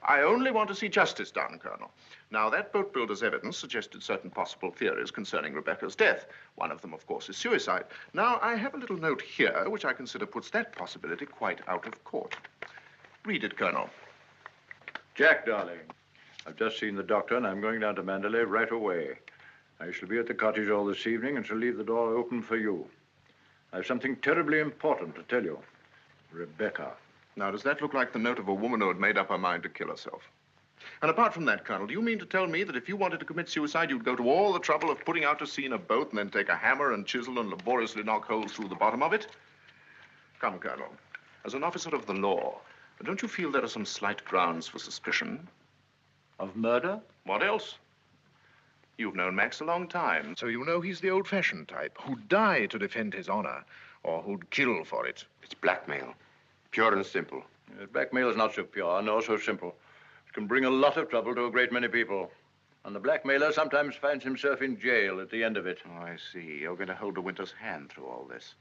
I only want to see justice done, Colonel. Now, that boat builder's evidence suggested certain possible theories concerning Rebecca's death. One of them, of course, is suicide. Now, I have a little note here which I consider puts that possibility quite out of court. Read it, Colonel. Jack, darling, I've just seen the doctor, and I'm going down to Mandalay right away. I shall be at the cottage all this evening and shall leave the door open for you. I have something terribly important to tell you. Rebecca. Now, does that look like the note of a woman who had made up her mind to kill herself? And apart from that, Colonel, do you mean to tell me that if you wanted to commit suicide, you'd go to all the trouble of putting out to sea in a boat and then take a hammer and chisel and laboriously knock holes through the bottom of it? Come, Colonel, as an officer of the law, don't you feel there are some slight grounds for suspicion? Of murder? What else? You've known Max a long time, so you know he's the old-fashioned type who'd die to defend his honor, or who'd kill for it. It's blackmail. Pure and simple. Blackmail is not so pure, nor so simple. It can bring a lot of trouble to a great many people. And the blackmailer sometimes finds himself in jail at the end of it. Oh, I see. You're going to hold De Winter's hand through all this.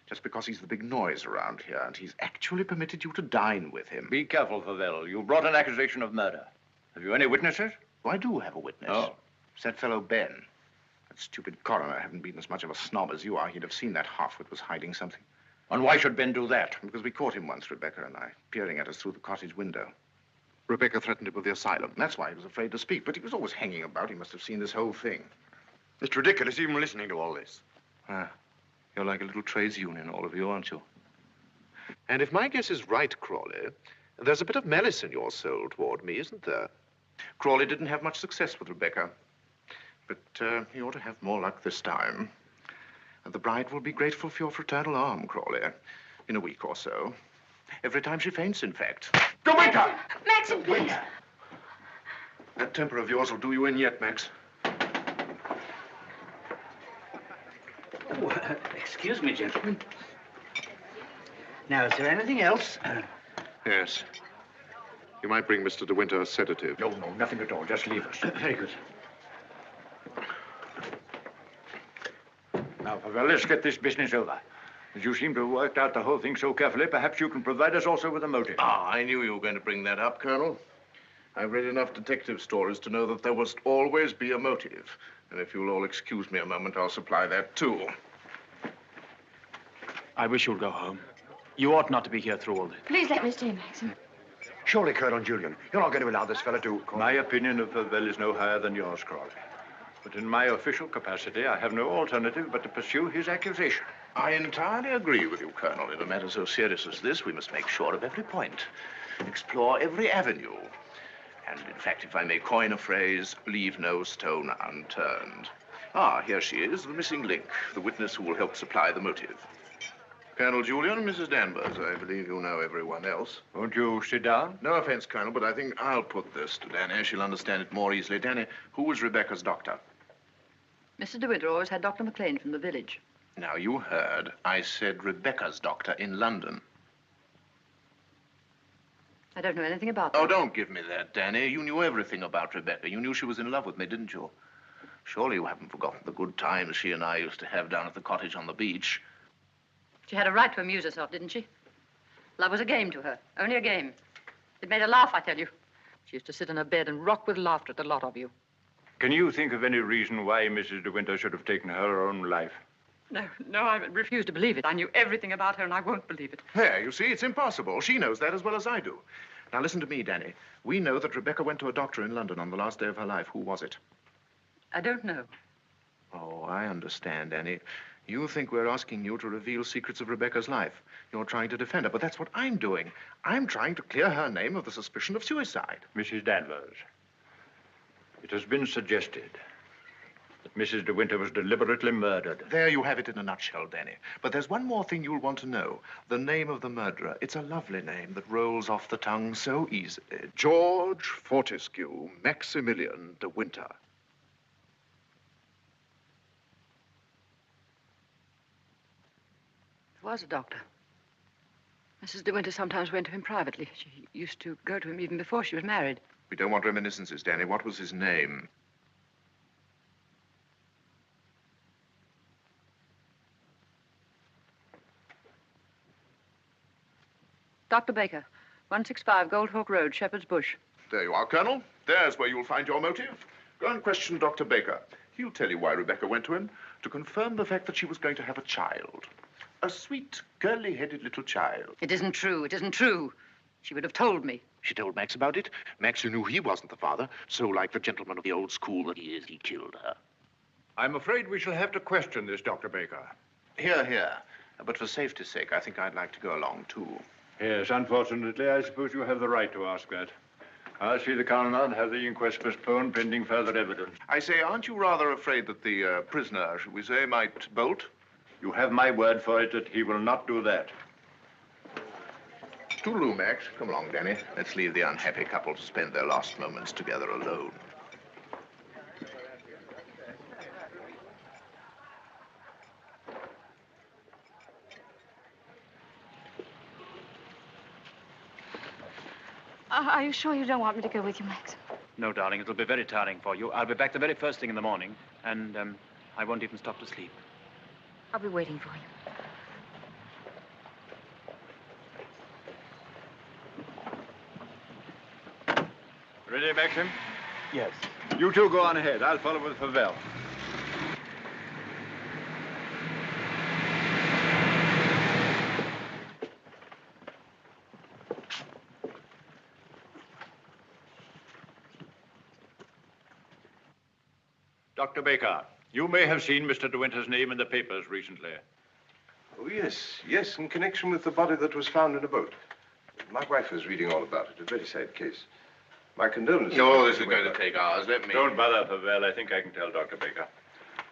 Just because he's the big noise around here, and he's actually permitted you to dine with him. Be careful, Favell. You brought an accusation of murder. Have you any witnesses? Oh, I do have a witness. Oh. It's that fellow Ben. That stupid coroner hadn't been as much of a snob as you are. He'd have seen that halfwit was hiding something. And why should Ben do that? Because we caught him once, Rebecca and I, peering at us through the cottage window. Rebecca threatened him with the asylum. That's why he was afraid to speak, but he was always hanging about. He must have seen this whole thing. It's ridiculous even listening to all this. Ah, you're like a little trades union, all of you, aren't you? And if my guess is right, Crawley, there's a bit of malice in your soul toward me, isn't there? Crawley didn't have much success with Rebecca, but he ought to have more luck this time. And the bride will be grateful for your fraternal arm, Crawley, in a week or so. Every time she faints, in fact. De Winter! Maxim, please. That temper of yours will do you in yet, Max. Oh, excuse me, gentlemen. Now, is there anything else? Yes. You might bring Mr. De Winter a sedative. No, nothing at all. Just leave us. Very good. Now, Favell, let's get this business over. As you seem to have worked out the whole thing so carefully, perhaps you can provide us also with a motive. Ah, I knew you were going to bring that up, Colonel. I've read enough detective stories to know that there must always be a motive. And if you'll all excuse me a moment, I'll supply that, too. I wish you'd go home. You ought not to be here through all this. Please let me stay, Maxim. Surely, Colonel Julian, you're not going to allow this fellow to... My opinion of Favell is no higher than yours, Crawley. But in my official capacity, I have no alternative but to pursue his accusation. I entirely agree with you, Colonel. In a matter so serious as this, we must make sure of every point, explore every avenue. And, in fact, if I may coin a phrase, leave no stone unturned. Ah, here she is, the missing link, the witness who will help supply the motive. Colonel Julian, Mrs. Danvers, I believe you know everyone else. Won't you sit down? No offense, Colonel, but I think I'll put this to Danny. She'll understand it more easily. Danny, who was Rebecca's doctor? Mrs. De Winter always had Dr. McLean from the village. Now, you heard. I said Rebecca's doctor in London. I don't know anything about that. Oh, don't give me that, Danny. You knew everything about Rebecca. You knew she was in love with me, didn't you? Surely you haven't forgotten the good times she and I used to have down at the cottage on the beach. She had a right to amuse herself, didn't she? Love was a game to her, only a game. It made her laugh, I tell you. She used to sit in her bed and rock with laughter at the lot of you. Can you think of any reason why Mrs. De Winter should have taken her own life? No, I refuse to believe it. I knew everything about her, and I won't believe it. There, you see, it's impossible. She knows that as well as I do. Now, listen to me, Danny. We know that Rebecca went to a doctor in London on the last day of her life. Who was it? I don't know. Oh, I understand, Danny. You think we're asking you to reveal secrets of Rebecca's life. You're trying to defend her, but that's what I'm doing. I'm trying to clear her name of the suspicion of suicide. Mrs. Danvers, it has been suggested that Mrs. De Winter was deliberately murdered. There you have it in a nutshell, Danny. But there's one more thing you'll want to know. The name of the murderer. It's a lovely name that rolls off the tongue so easily. George Fortescue Maximilian De Winter. There was a doctor. Mrs. De Winter sometimes went to him privately. She used to go to him even before she was married. We don't want reminiscences, Danny. What was his name? Dr. Baker, 165 Goldhawk Road, Shepherd's Bush. There you are, Colonel. There's where you'll find your motive. Go and question Dr. Baker. He'll tell you why Rebecca went to him, to confirm the fact that she was going to have a child. A sweet, curly-headed little child. It isn't true. It isn't true. She would have told me. She told Max about it. Max knew he wasn't the father, so like the gentleman of the old school that he is, he killed her. I'm afraid we shall have to question this, Dr. Baker. Here. But for safety's sake, I think I'd like to go along, too. Yes, unfortunately, I suppose you have the right to ask that. I'll see the coroner and have the inquest postponed pending further evidence. I say, aren't you rather afraid that the prisoner, shall we say, might bolt? You have my word for it that he will not do that. Toodaloo, Max. Come along, Danny. Let's leave the unhappy couple to spend their last moments together alone. Are you sure you don't want me to go with you, Max? No, darling, it'll be very tiring for you. I'll be back the very first thing in the morning, and I won't even stop to sleep. I'll be waiting for you. Ready, Maxim? Yes. You two go on ahead. I'll follow with Favell. Dr. Baker, you may have seen Mr. De Winter's name in the papers recently. Oh, yes, in connection with the body that was found in a boat. My wife was reading all about it. A very sad case. My condolences. No, this is going to take hours. Let me... Don't bother, Favell. I think I can tell Dr. Baker.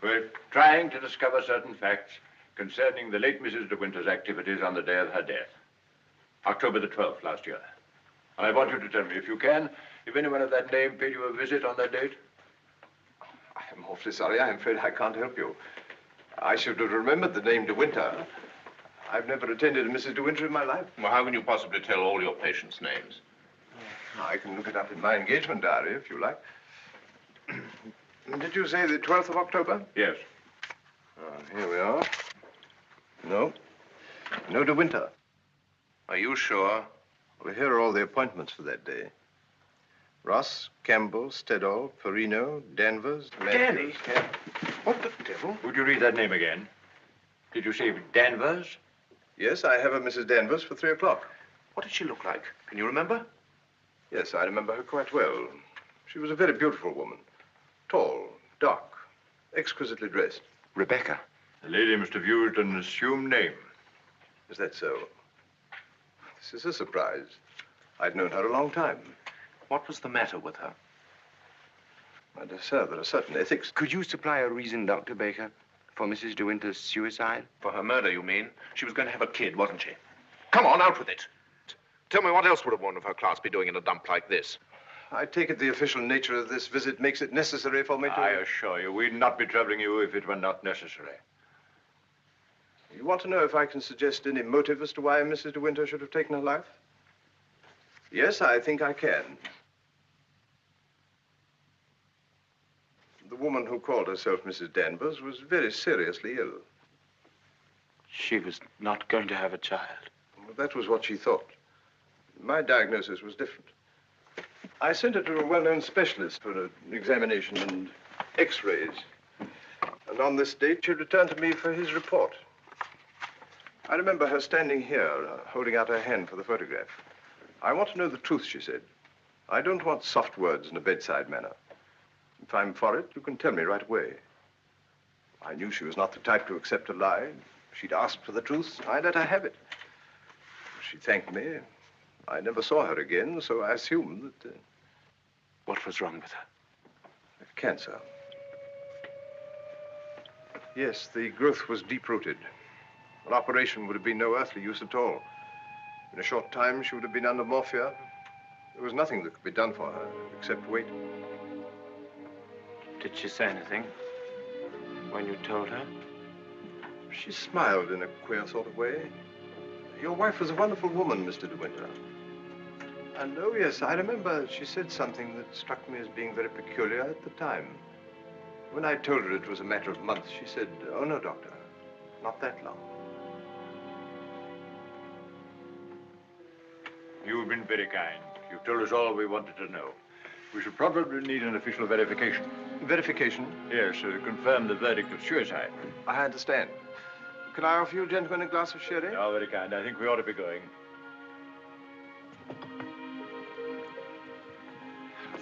We're trying to discover certain facts concerning the late Mrs. De Winter's activities on the day of her death. October the 12th last year. And I want you to tell me, if you can, if anyone of that name paid you a visit on that date. I'm awfully sorry. I'm afraid I can't help you. I should have remembered the name De Winter. I've never attended a Mrs. De Winter in my life. Well, how can you possibly tell all your patients' names? I can look it up in my engagement diary, if you like. Did you say the 12th of October? Yes. Here we are. No De Winter. Are you sure? Well, here are all the appointments for that day. Ross, Campbell, Stedall, Perino, Danvers, Danny? Yeah. What the devil? Would you read that name again? Did you say Danvers? Yes, I have a Mrs. Danvers for 3 o'clock. What did she look like? Can you remember? Yes, I remember her quite well. She was a very beautiful woman. Tall, dark, exquisitely dressed. Rebecca. The lady must have used an assumed name. Is that so? This is a surprise. I'd known her a long time. What was the matter with her? My dear sir, there are certain ethics. Could you supply a reason, Dr. Baker, for Mrs. De Winter's suicide? For her murder, you mean? She was going to have a kid, wasn't she? Come on, out with it. Tell me, what else would a woman of her class be doing in a dump like this? I take it the official nature of this visit makes it necessary for me to... I assure you, we'd not be troubling you if it were not necessary. You want to know if I can suggest any motive as to why Mrs. De Winter should have taken her life? Yes, I think I can. The woman who called herself Mrs. Danvers was very seriously ill. She was not going to have a child. Well, that was what she thought. My diagnosis was different. I sent her to a well-known specialist for an examination and x-rays. And on this date, she returned to me for his report. I remember her standing here, holding out her hand for the photograph. I want to know the truth, she said. I don't want soft words in a bedside manner. If I'm for it, you can tell me right away. I knew she was not the type to accept a lie. She'd asked for the truth. I let her have it. She thanked me. I never saw her again, so I assumed that... What was wrong with her? Cancer. Yes, the growth was deep-rooted. An operation would have been no earthly use at all. In a short time, she would have been under morphia. There was nothing that could be done for her, except wait. Did she say anything when you told her? She smiled in a queer sort of way. Your wife was a wonderful woman, Mr. De Winter. And, oh, yes, I remember she said something that struck me as being very peculiar at the time. When I told her it was a matter of months, she said, "Oh, no, doctor, not that long." You've been very kind. You've told us all we wanted to know. We should probably need an official verification. Verification? Yes, to confirm the verdict of suicide. I understand. Can I offer you gentlemen a glass of sherry? Oh, very kind. I think we ought to be going.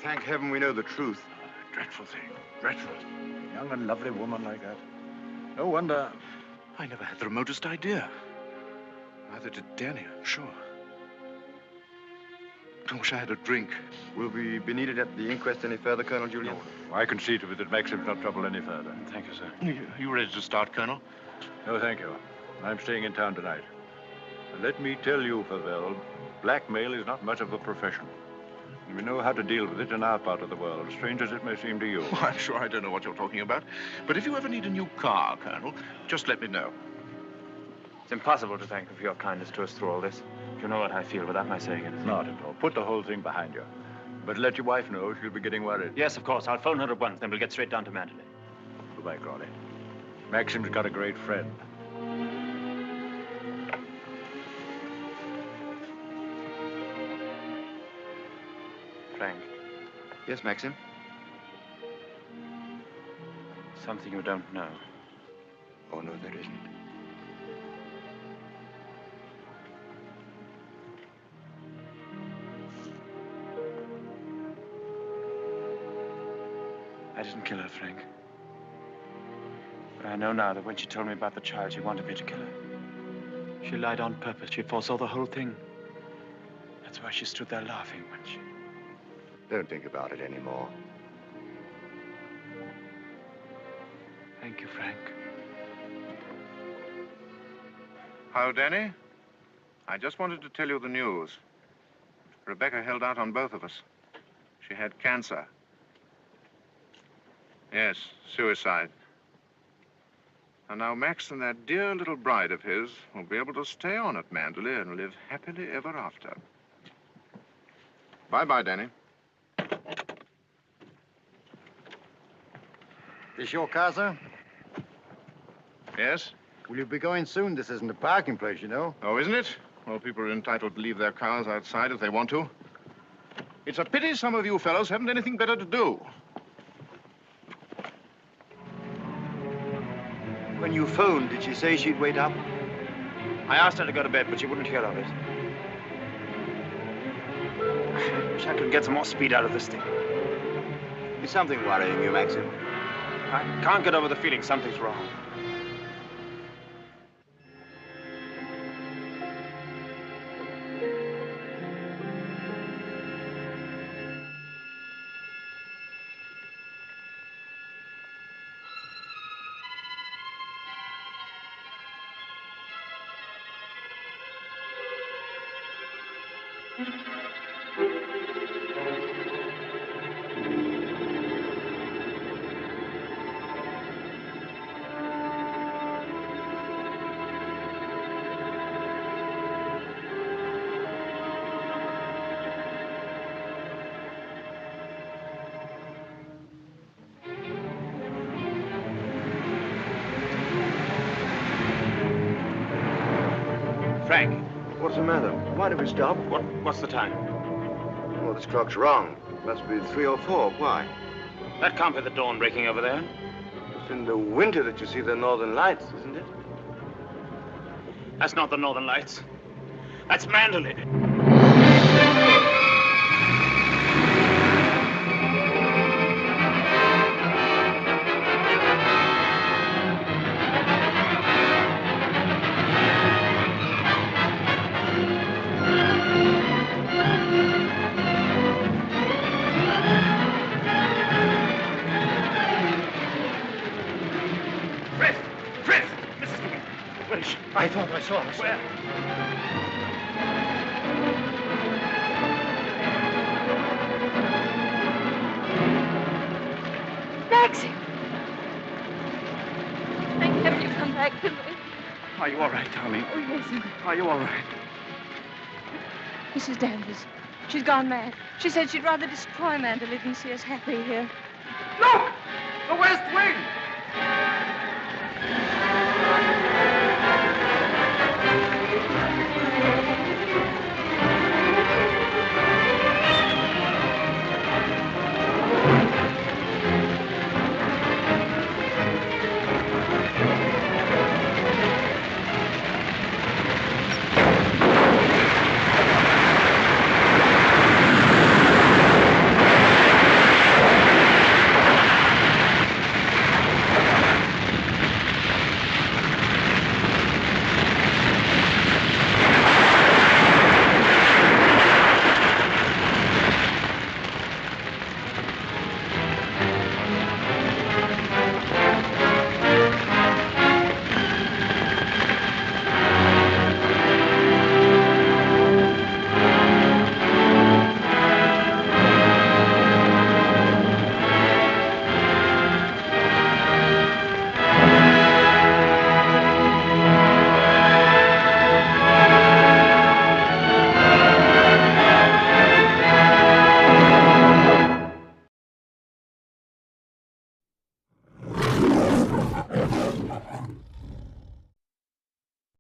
Thank heaven we know the truth. Dreadful thing. Dreadful. A young and lovely woman like that. No wonder I never had the remotest idea. Neither did Danny, I'm sure. I wish I had a drink. Will we be needed at the inquest any further, Colonel Julian? No. I can see to it that Maxim's not troubled any further. Thank you, sir. You ready to start, Colonel? No, thank you. I'm staying in town tonight. And let me tell you, Favell, blackmail is not much of a profession. And we know how to deal with it in our part of the world, strange as it may seem to you. Well, I'm sure I don't know what you're talking about. But if you ever need a new car, Colonel, just let me know. It's impossible to thank you for your kindness to us through all this. You know what I feel without my saying anything. Not at all. Put the whole thing behind you. But let your wife know she'll be getting worried. Yes, of course. I'll phone her at once, then we'll get straight down to Mandalay. Goodbye, Crawley. Maxim's got a great friend. Frank, Yes, Maxim? Something you don't know. Oh, no, there isn't. I didn't kill her, Frank. But I know now that when she told me about the child, she wanted me to kill her. She lied on purpose. She foresaw the whole thing. That's why she stood there laughing when she... Don't think about it anymore. Thank you, Frank. How, Danny? I just wanted to tell you the news. Rebecca held out on both of us. She had cancer. Yes, suicide. And now Max and that dear little bride of his will be able to stay on at Manderley and live happily ever after. Bye-bye, Danny. This your car, sir? Yes? Will you be going soon? This isn't a parking place, you know. Oh, isn't it? Well, people are entitled to leave their cars outside if they want to. It's a pity some of you fellows haven't anything better to do. When you phoned, did she say she'd wait up? I asked her to go to bed, but she wouldn't hear of it. I wish I could get some more speed out of this thing. Is something worrying you, Maxim? I can't get over the feeling something's wrong. Frank. What's the matter? Why did we stop? What's the time? Well, this clock's wrong. It must be 3 or 4. Why? That can't be the dawn breaking over there. It's in the winter that you see the northern lights, isn't it? That's not the northern lights. That's Manderley. I thought I saw her. Where? Maxie! Thank heaven you've come back to me. Are you all right, darling? Oh, yes. Are you all right? Mrs. Danvers. She's gone mad. She said she'd rather destroy Manderley than see us happy here. Look! The West Wing!